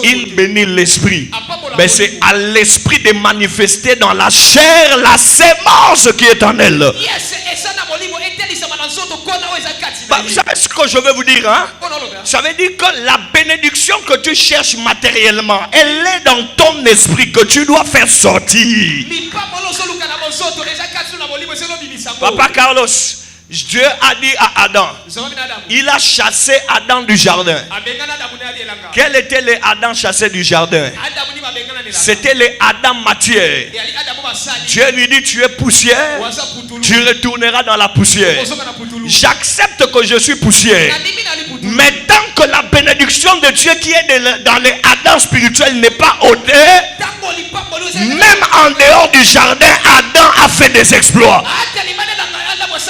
il bénit l'esprit. Mais c'est à l'esprit de manifester dans la chair la sémence qui est en elle. Vous savez ce que je veux vous dire, hein? Ça veut dire que la bénédiction que tu cherches matériellement, elle est dans ton esprit que tu dois faire sortir. Papa Carlos, Dieu a dit à Adam, il a chassé Adam du jardin. Quel était les Adam chassés du jardin? C'était les Adam matière. Dieu lui dit, tu es poussière, tu retourneras dans la poussière. J'accepte que je suis poussière. Mais tant que la bénédiction de Dieu qui est dans les Adam spirituels n'est pas ôtée, même en dehors du jardin, Adam a fait des exploits.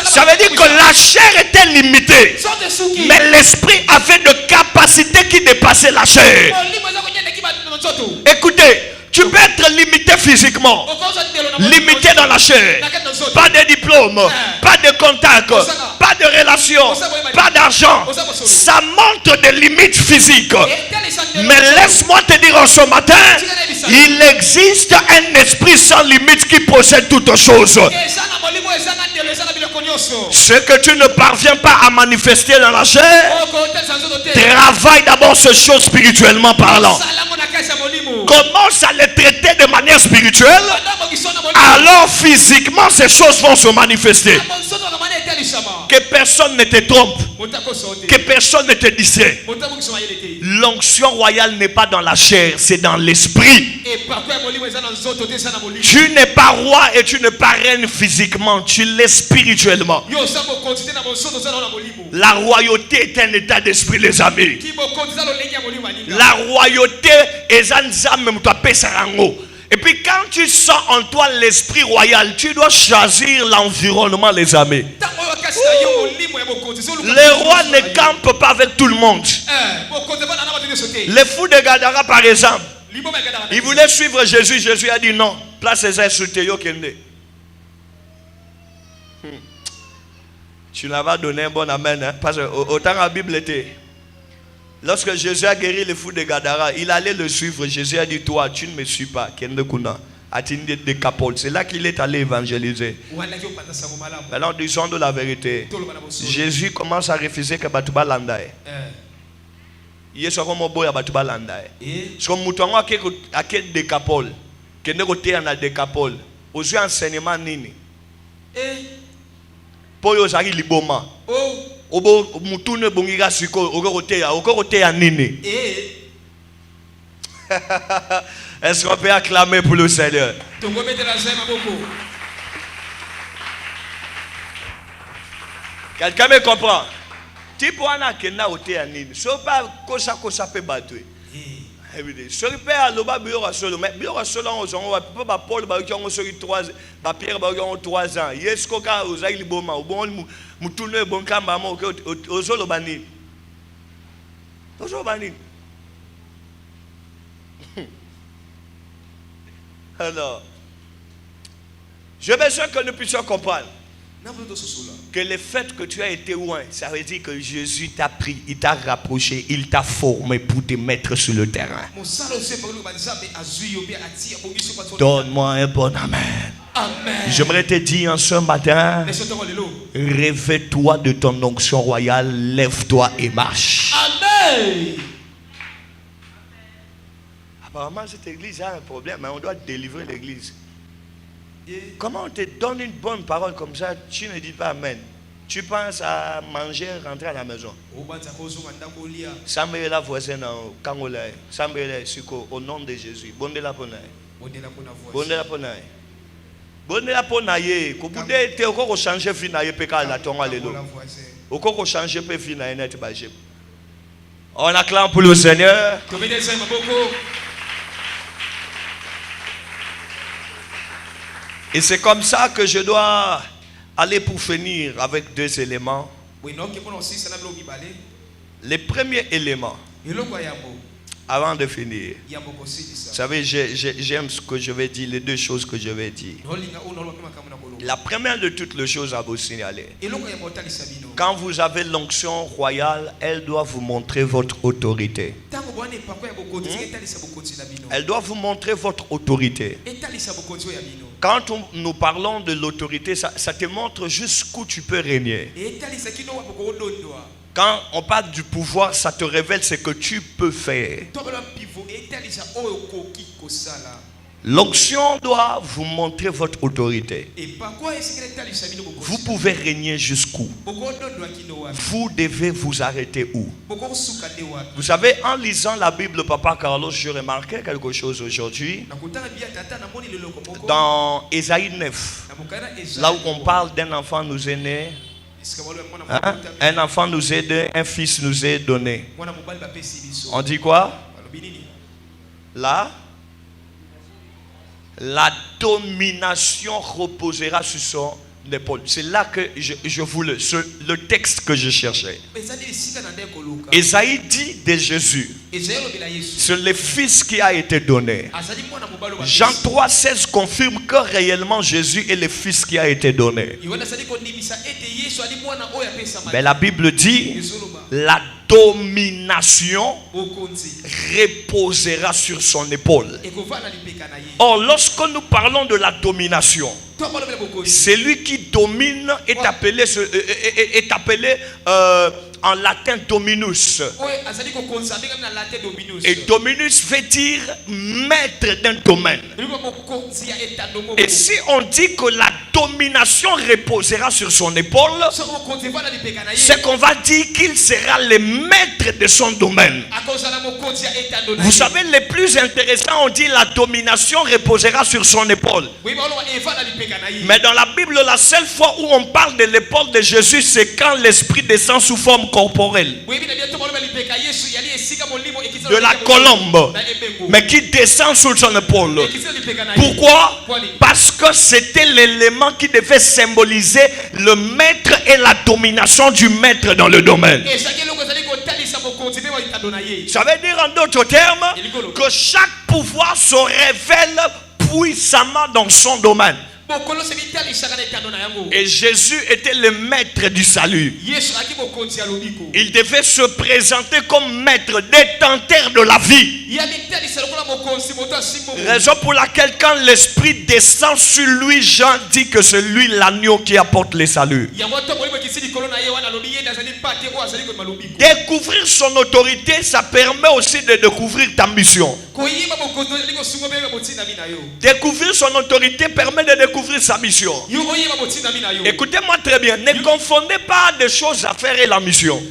Ça veut dire que la chair était limitée, mais l'esprit avait de capacités qui dépassaient la chair. Écoutez, tu peux être limité physiquement, limité dans la chair, pas de diplôme, pas de contact, pas de relation, pas d'argent. Ça montre des limites physiques. Mais laisse-moi te dire en ce matin, il existe un esprit sans limite qui possède toutes choses. Ce que tu ne parviens pas à manifester dans la chair, travaille d'abord ces choses spirituellement parlant. Commence à les traiter de manière spirituelle, alors physiquement ces choses vont se manifester. Que personne ne te trompe, que personne ne te distrait. L'onction royale n'est pas dans la chair, c'est dans l'esprit. Tu n'es pas roi et tu ne pas reine physiquement, tu l'es spirituellement. La royauté est un état d'esprit, les amis. La royauté est un âme. Et puis quand tu sens en toi l'esprit royal, tu dois choisir l'environnement, les amis. Les rois ne campent pas avec tout le monde. Les fous de Gadara, par exemple, ils voulaient suivre Jésus. Jésus a dit non. Place les insultés. Tu n'as pas donné un bon amen. Hein? Parce que autant la Bible était. Lorsque Jésus a guéri les fous de Gadara, il allait le suivre. Jésus a dit, toi, tu ne me suis pas. C'est là qu'il est allé évangéliser. Maintenant, disons de la vérité. Jésus commence à refuser que Batouba Landae. Il est comme boy à Batouba Landae. Comme Moutongo a quel décapole. Que ne côté en a décapole. Aux yeux enseignement nini. Pour yo zari liboma. Obo mutune bongiga siko okorote ya nini. Est-ce qu'on peut acclamer pour le Seigneur? Quelqu'un me comprend? Tu peux en akena ote ya nini. So pas kosa pe batwe. So pe aloba biora solo mais biora solo on zongo pe ba Paul ba ki on so 3 ba Pierre ba ki on 3 ans. Yes ko ka ozali liboma obon mutune bon kamba mo ozolo bani. Ozolo bani. Alors, je veux besoin que nous puissions comprendre que le fait que tu as été loin, ça veut dire que Jésus t'a pris, il t'a rapproché, il t'a formé pour te mettre sur le terrain. Donne-moi un bon amen. Amen. J'aimerais te dire en ce matin, réveille-toi de ton onction royale, lève-toi et marche. Amen. Apparemment, cette église a un problème, mais on doit délivrer l'église. Comment on te donne une bonne parole comme ça, tu ne dis pas amen. Tu penses à manger, rentrer à la maison. Sambe la voisine au Kangolais, Sambe la suko au nom de Jésus. Bonne la ponaille. Bonne la ponaille. Bonne la ponaille. Ko bude te ko changer finaye peka la tonga lelo. O ko changer pe finaye net baje. On acclame pour le Seigneur. Et c'est comme ça que je dois aller pour finir avec 2 éléments. Le premier élément, avant de finir, vous savez, j'aime ce que je vais dire, les 2 choses que je vais dire. La première de toutes les choses à vous signaler, quand vous avez l'onction royale, elle doit vous montrer votre autorité. Elle doit vous montrer votre autorité. Quand nous parlons de l'autorité, ça te montre jusqu'où tu peux régner. Quand on parle du pouvoir, ça te révèle ce que tu peux faire. L'onction doit vous montrer votre autorité. Vous pouvez régner jusqu'où? Vous devez vous arrêter où? Vous savez, en lisant la Bible, Papa Carlos, j'ai remarqué quelque chose aujourd'hui. Dans Ésaïe 9, là où on parle d'un enfant nous est né, hein? Un enfant nous est donné, un fils nous est donné. On dit quoi? Là, la domination reposera sur son épaule. C'est là que je voulais, le texte que je cherchais. Ésaïe dit de Jésus, c'est le fils qui a été donné. Jean 3,16 confirme que réellement Jésus est le fils qui a été donné. Mais la Bible dit, la domination reposera sur son épaule. Or, lorsque nous parlons de la domination, celui qui domine est appelé en latin dominus. Et dominus veut dire maître d'un domaine. Et si on dit que la domination reposera sur son épaule, c'est qu'on va dire qu'il sera le maître de son domaine. Vous savez, le plus intéressant, on dit la domination reposera sur son épaule. Mais dans la Bible, la seule fois où on parle de l'épaule de Jésus, c'est quand l'Esprit descend sous forme corporelle. De la colombe, mais qui descend sur son épaule. Pourquoi? Parce que c'était l'élément qui devait symboliser le maître et la domination du maître dans le domaine. Ça veut dire en d'autres termes que chaque pouvoir se révèle puissamment dans son domaine. Et Jésus était le maître du salut. Il devait se présenter comme maître, détenteur de la vie. Raison pour laquelle quand l'Esprit descend sur lui, Jean dit que c'est lui l'agneau qui apporte le salut. Découvrir son autorité, ça permet aussi de découvrir ta mission. Découvrir son autorité permet de découvrir sa mission. Écoutez-moi très bien, ne confondez pas des choses à faire et la mission.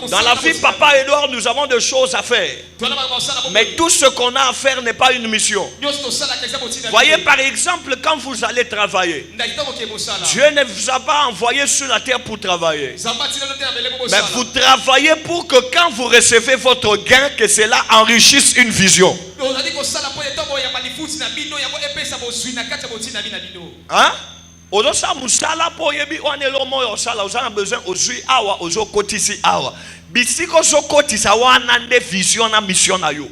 Dans la vie, Papa Edouard, nous avons des choses à faire. Mais tout ce qu'on a à faire n'est pas une mission. Voyez par exemple, quand vous allez travailler, Dieu ne vous a pas envoyé sur la terre pour travailler. Mais vous travaillez pour que quand vous recevez votre gain, que cela enrichisse une vision. Hein? Ozosa musala po yebi wanelo moyo sala uzana besoin ozui awa ozo kotisi awa bisiko so kotisa wana nde vision na mission na yo.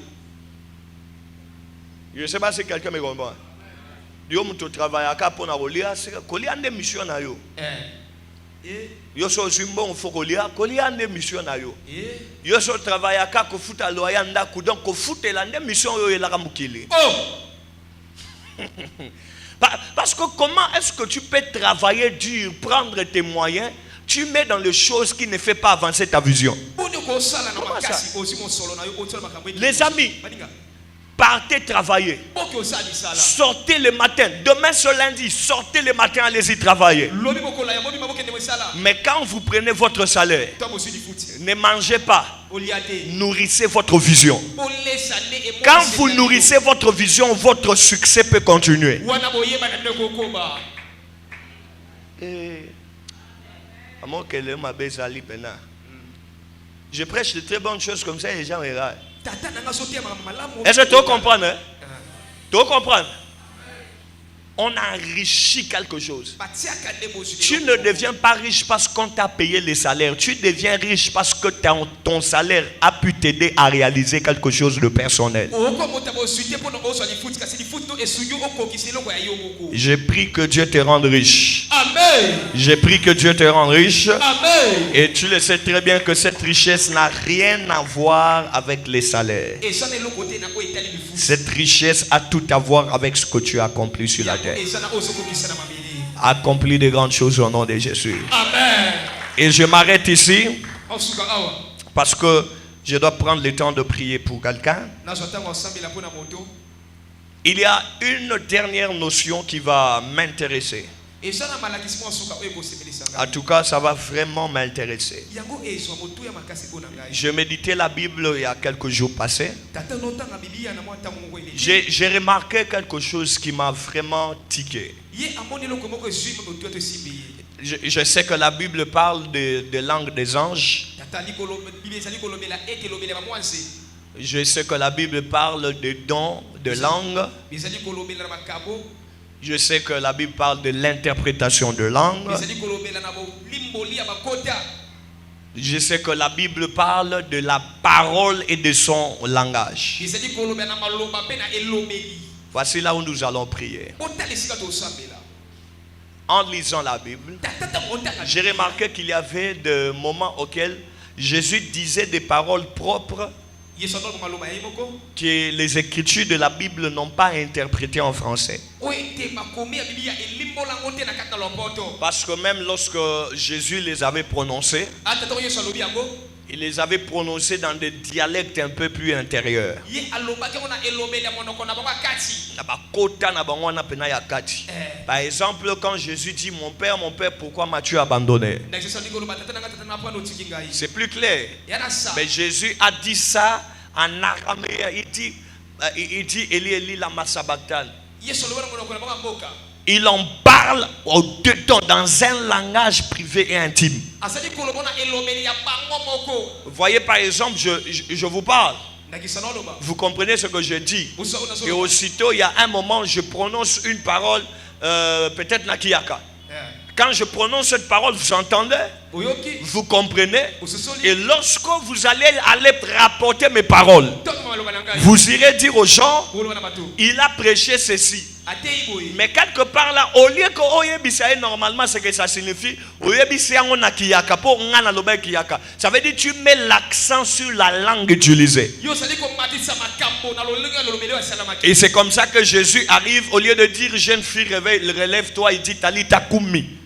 Je sais pas si quelqu'un me comprend. Yo muto travaille aka pona kolia kolia nde mission na yo. Yo so zimbon fo kolia nde mission na yo. Yo so travaille aka ko futa loya ndaku donc ko futela nde mission yo elaka mukili. Oh. Parce que comment est-ce que tu peux travailler dur, prendre tes moyens, tu mets dans les choses qui ne font pas avancer ta vision? Les amis, partez travailler. Sortez le matin. Demain ce lundi, sortez le matin, allez-y travailler. Mais quand vous prenez votre salaire, ne mangez pas. Nourrissez votre vision. Quand vous nourrissez votre vision, votre succès peut continuer. Je prêche de très bonnes choses comme ça et les gens regardent. Est-ce que tu comprends? Hein? Tu comprends? On enrichit quelque chose. Tu ne deviens pas riche parce qu'on t'a payé les salaires. Tu deviens riche parce que ton salaire a pu t'aider à réaliser quelque chose de personnel. Je prie que Dieu te rende riche. Amen. Je prie que Dieu te rende riche. Amen. Et tu le sais très bien que cette richesse n'a rien à voir avec les salaires. Cette richesse a tout à voir avec ce que tu as accompli sur la terre. Accompli de grandes choses au nom de Jésus. Amen. Et je m'arrête ici parce que Je dois prendre le temps de prier pour quelqu'un. Il y a une dernière notion qui va m'intéresser. En tout cas, ça va vraiment m'intéresser. Je méditais la Bible il y a quelques jours passés. J'ai remarqué quelque chose qui m'a vraiment tiqué. Je sais que la Bible parle de langue des anges. Je sais que la Bible parle de dons de langue. Je sais que la Bible parle de l'interprétation de langue. Je sais que la Bible parle de la parole et de son langage. Voici là où nous allons prier. En lisant la Bible, j'ai remarqué qu'il y avait des moments auxquels Jésus disait des paroles propres que les écritures de la Bible n'ont pas interprétées en français. Parce que même lorsque Jésus les avait prononcées, il les avait prononcés dans des dialectes un peu plus intérieurs. Par exemple, quand Jésus dit mon père, pourquoi m'as-tu abandonné? C'est plus clair. Mais Jésus a dit ça en araméen. Il dit Eli Eli lama sabachthani. Il en parle aux deux temps dans un langage privé et intime. Vous voyez, par exemple, je vous parle. Vous comprenez ce que je dis. Et aussitôt, il y a un moment, je prononce une parole, peut-être Nakiyaka. Quand je prononce cette parole, vous entendez? Vous comprenez? Et lorsque vous allez rapporter mes paroles, vous irez dire aux gens, il a prêché ceci. Mais quelque part là, au lieu que Oyebisa normalement, c'est que ça signifie Oyebisa on a kiyaka pour ngana loba kiyaka. Ça veut dire tu mets l'accent sur la langue utilisée. Et c'est comme ça que Jésus arrive, au lieu de dire jeune fille relève-toi, il dit Talita Kumi.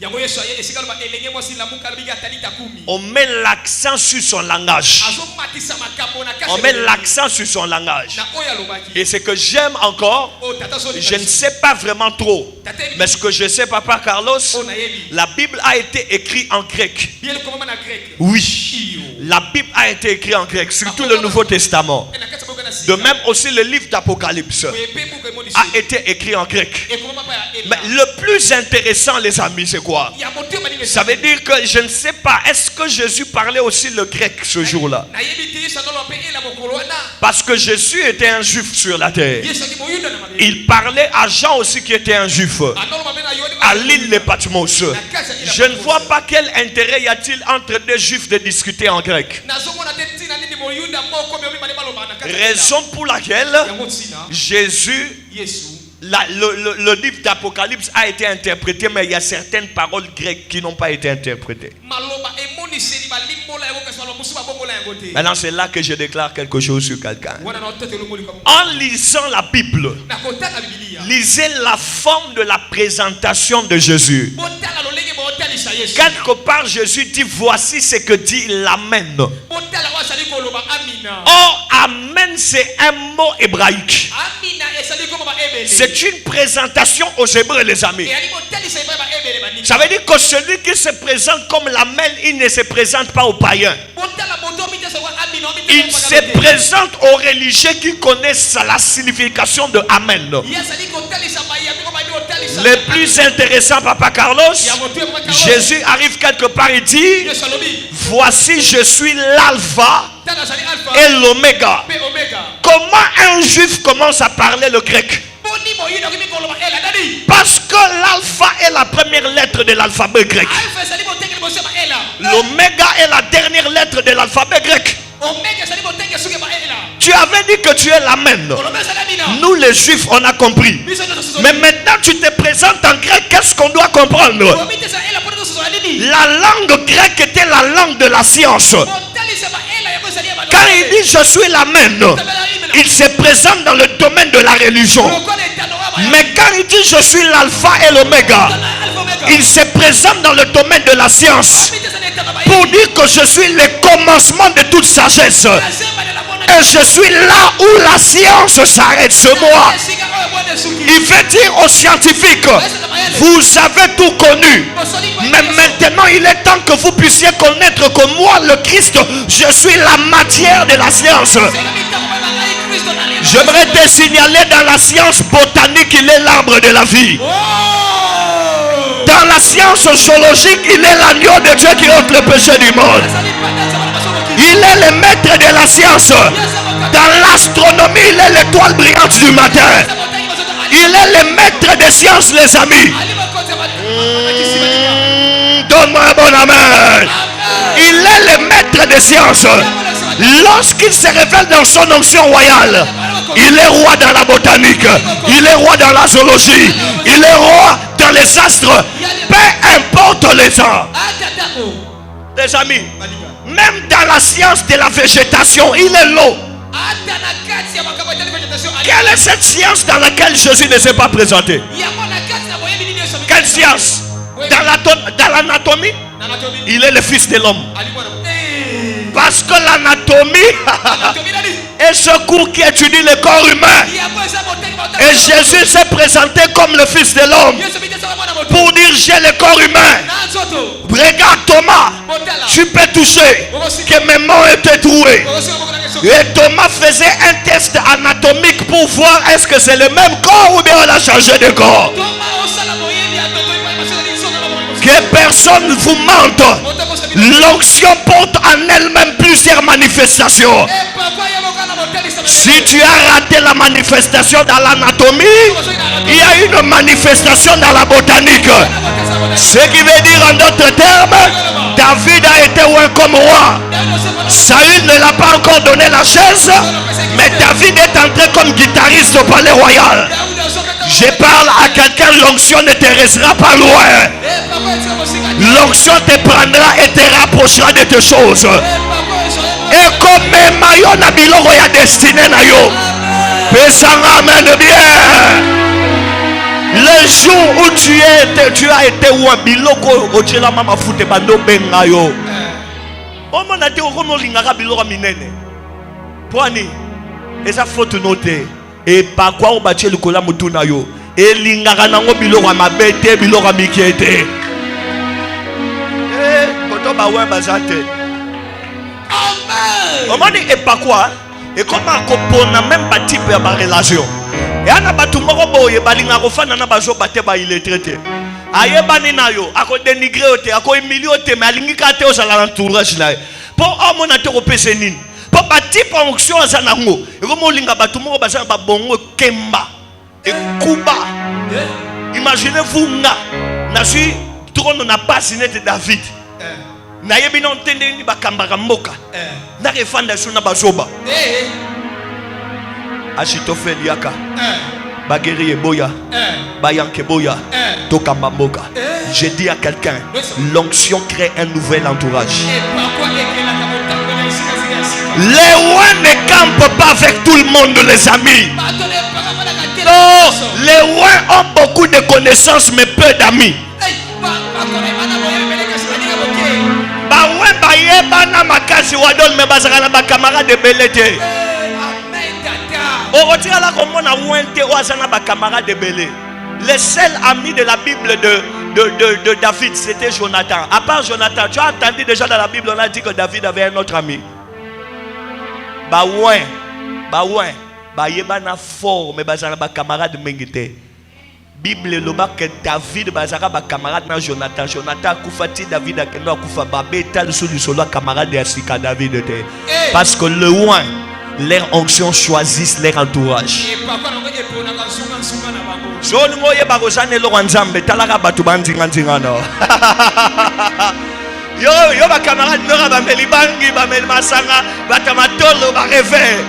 On met l'accent sur son langage. On met l'accent sur son langage. Et ce que j'aime encore, je ne sais pas vraiment trop, mais ce que je sais, Papa Carlos, la Bible a été écrite en grec. Oui, la Bible a été écrite en grec, surtout le Nouveau Testament. De même aussi le livre d'Apocalypse a été écrit en grec. Mais le plus intéressant, les amis, c'est quoi? Ça veut dire que je ne sais pas, est-ce que Jésus parlait aussi le grec ce jour-là? Parce que Jésus était un juif sur la terre. Il parlait à Jean aussi qui était un juif à l'île de Patmos. Je ne vois pas quel intérêt y a-t-il entre deux juifs de discuter en grec. Raison pour laquelle Jésus, le livre d'Apocalypse a été interprété, mais il y a certaines paroles grecques qui n'ont pas été interprétées. Maintenant, c'est là que je déclare quelque chose sur quelqu'un. En lisant la Bible, lisez la forme de la présentation de Jésus. Quelque part, Jésus dit voici ce que dit l'Amen. Or, Amen, c'est un mot hébraïque. C'est une présentation aux Hébreux, les amis. Ça veut dire que celui qui se présente comme l'Amen, il ne se présente pas aux païens. Il se présente aux religieux qui connaissent la signification de Amen. Le plus intéressant, Papa Carlos, Jésus arrive quelque part et dit voici je suis l'alpha et l'oméga. Comment un juif commence à parler le grec? Parce que l'alpha est la première lettre de l'alphabet grec. L'oméga est la dernière lettre de l'alphabet grec. Tu avais dit que tu es l'Amen. Nous les juifs on a compris. Mais maintenant tu te présentes en grec. Qu'est-ce qu'on doit comprendre? La langue grecque était la langue de la science. Quand il dit je suis l'Amen, il se présente dans le domaine de la religion. Mais quand il dit je suis l'alpha et l'oméga, il se présente dans le domaine de la science pour dire que je suis le commencement de toute sagesse. Et je suis là où la science s'arrête, ce moi. Il veut dire aux scientifiques, vous avez tout connu, mais maintenant il est temps que vous puissiez connaître que moi, le Christ, je suis la matière de la science. J'aimerais te signaler, dans la science botanique, il est l'arbre de la vie. Dans la science zoologique, il est l'agneau de Dieu qui ôte le péché du monde. Il est le maître de la science. Dans l'astronomie, il est l'étoile brillante du matin. Il est le maître des sciences, les amis. Donne-moi un bon amen. Il est le maître des sciences. Lorsqu'il se révèle dans son onction royale, il est roi dans la botanique, il est roi dans la zoologie, il est roi dans les astres. Peu importe les ans. Les amis, même dans la science de la végétation, il est l'eau. Quelle est cette science dans laquelle Jésus ne s'est pas présenté? Quelle science? Dans l'anatomie, il est le fils de l'homme. Parce que l'anatomie est ce cours qui étudie le corps humain. Et Jésus s'est présenté comme le fils de l'homme pour dire j'ai le corps humain. Regarde Thomas, tu peux toucher que mes mains étaient trouées. Et Thomas faisait un test anatomique pour voir est-ce que c'est le même corps ou bien on a changé de corps. Que personne ne vous mente. L'onction porte en elle-même plusieurs manifestations. Si tu as raté la manifestation dans l'anatomie, il y a une manifestation dans la botanique. Ce qui veut dire en d'autres termes, David a été oint comme roi. Saül ne l'a pas encore donné la chaise, mais David est entré comme guitariste au palais royal. Je parle à quelqu'un, l'onction ne te restera pas loin. L'onction te prendra et te rapprochera de tes choses. Et comme maillot na biloko ya destiné na yo. Pesanga amen bien. Le jour où tu as été ou biloko ojela mama fute bando benga yo. Omo na te okomo lingaka biloko minene. Poani eza faute note. Et par quoi on bâtit le kola mutuna yo. Et lingaka nango biloko mabete biloko mikete. Koto ba wa bazate. Amen. Et par quoi? Et comment qu'on a même pas type de relation. Et on a battu moko boye balinga ko fana na bazo batte ba il est traité. Aye banina yo, ako dénigrer ote, ako humilier ote, mais alingi ka te osala entourage là. Pour homme na te ko pese nini. Pour ba type onction za nango. Et comme olinga battu moko baza ba bongo kemba. Et kuba. Imaginez-vous na suis trône na bassinet de David. Na yebi non tende ni bakambaka mboka na refanda suna bazoba Achitofel yaka bageri eboya bayanke boya tokamba mboka. Je dis à quelqu'un, l'onction crée un nouvel entourage. Les rois ne campent pas avec tout le monde, les amis. Non, les rois ont beaucoup de connaissances mais peu d'amis. Bana makasi wadol me bazakana ba camarade de belete. O retira la comme on a ouenté ou azana ba camarade de belé. Le seul ami de la Bible de David, c'était Jonathan. À part Jonathan, tu as entendu déjà dans la Bible, on a dit que David avait un autre ami. Ba yebana fort mais bazana ba camarade mengite. Bible loba que David bazaka ba camarade na Jonathan. Jonathan koufati David a kendo koufa babé tal sous du solo camarade de Asika David était. Parce que le loin leur onction choisissent leur entourage. So ngo yeba ko jane lo nzambe talaka batu bandinga no. Yo ba camarade no ba melibangi ba melmasanga ba tamatolo ba rêver.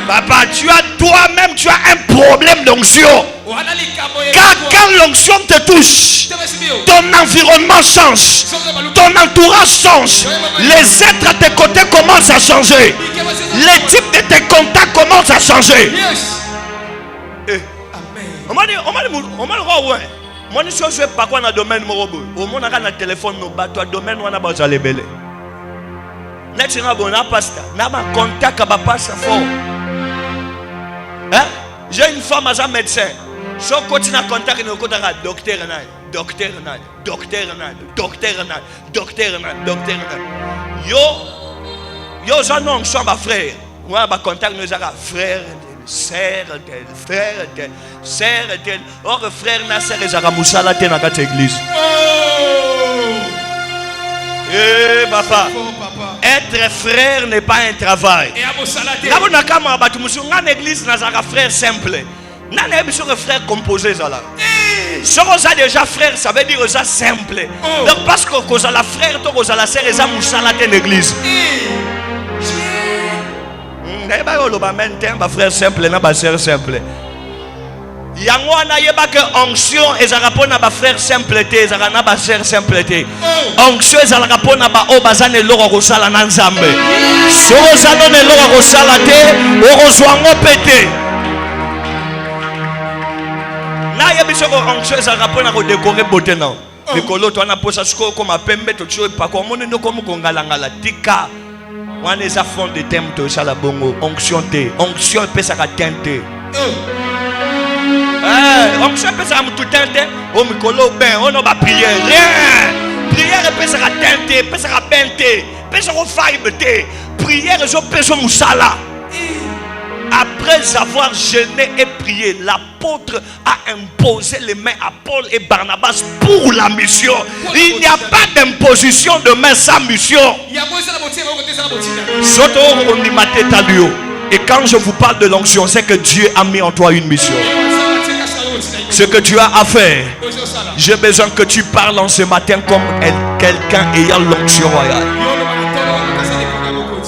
Papa, toi-même tu as un problème d'onction. Quand l'onction te touche, ton environnement change, ton entourage change, les êtres à tes côtés commencent à changer, les types de tes contacts commencent à changer. Moi, je ne sais pas quoi dans le domaine morobo. Au monde, on a un téléphone, no bateau, domaine, on a besoin de belé. Next, on a un pasteur. On a un contact avec un pasteur fort. Hein? J'ai une femme à un médecin. Si on continue à contacter, on a un docteur, docteur, docteur, docteur, docteur, docteur. Yo, j'en ai un frère. On a un contact, nous avons frère. Sœur tel, frère tel, sœur tel. Or frère na sœur ezaka musala te na kati église. Eh papa. Être frère n'est pas un travail. Là on a kama batu musu ngana église na zaka frère simple. Nana ebiso que frère composé ça là. Si on a déjà frère, ça veut dire ça simple. Donc parce que cause la frère, to cause la sœur eza musala te l'église. Frère simple, na sœur simple. Yango na yeba que onction ezala pona ba frère simple te, ezala na ba sœur simple te. Onction ezala pona ba o bazane loko kosala na nzambe. So ozana ne loko kosala te, orozwango pété. Na yebi soko onction ezala pona ko décorer beauté na. Likolo to na posa siko ko mapembe to tso pa ko moni no ko mo ngala ngala tika. On est à fond de thème de ça la bongo onction te onction peut ça tenter onction peut ça tout tenter au mikolo ben on a prière prière peut ça tenter peut ça benter peut ça fibre te prière je peux ça musala. Après avoir jeûné et prié, l'apôtre a imposé les mains à Paul et Barnabas pour la mission. Il n'y a pas d'imposition de main sans mission. Et quand je vous parle de l'onction, c'est que Dieu a mis en toi une mission. Ce que tu as à faire, j'ai besoin que tu parles en ce matin comme quelqu'un ayant l'onction royale.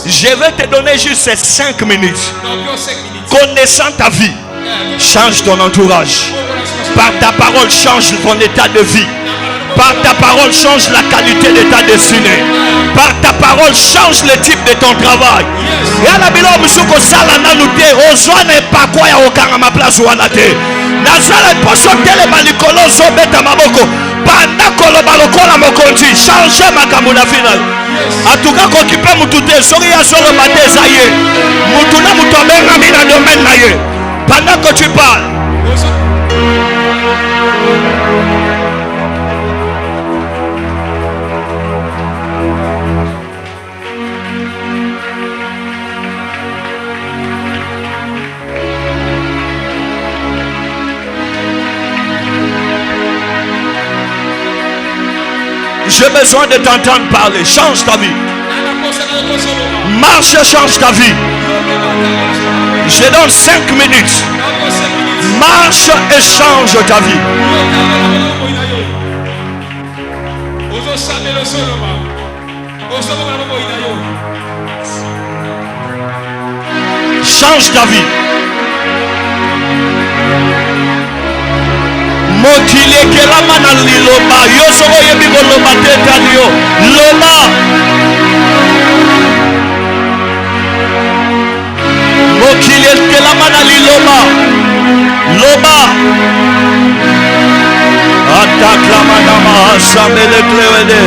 Je vais te donner juste ces 5 minutes. Connaissant ta vie, change ton entourage. Par ta parole, change ton état de vie. Par ta parole, change la qualité de ta destinée. Par ta parole, change le type de ton travail. Changer ma kamuna finale. En tout cas, qu'on peut m'outer, souri à sur le matin, ça y est. Moutuna moutombe, ami dans le domaine, ça y est. Pendant que tu parles. J'ai besoin de t'entendre parler. Change ta vie. Marche et change ta vie. Je donne 5 minutes. Marche et change ta vie. Change ta vie. Mokile kelama na liloba yoso yebi koloba teta yo loba mokile kelama na liloba loba ataklama na ma samele klewede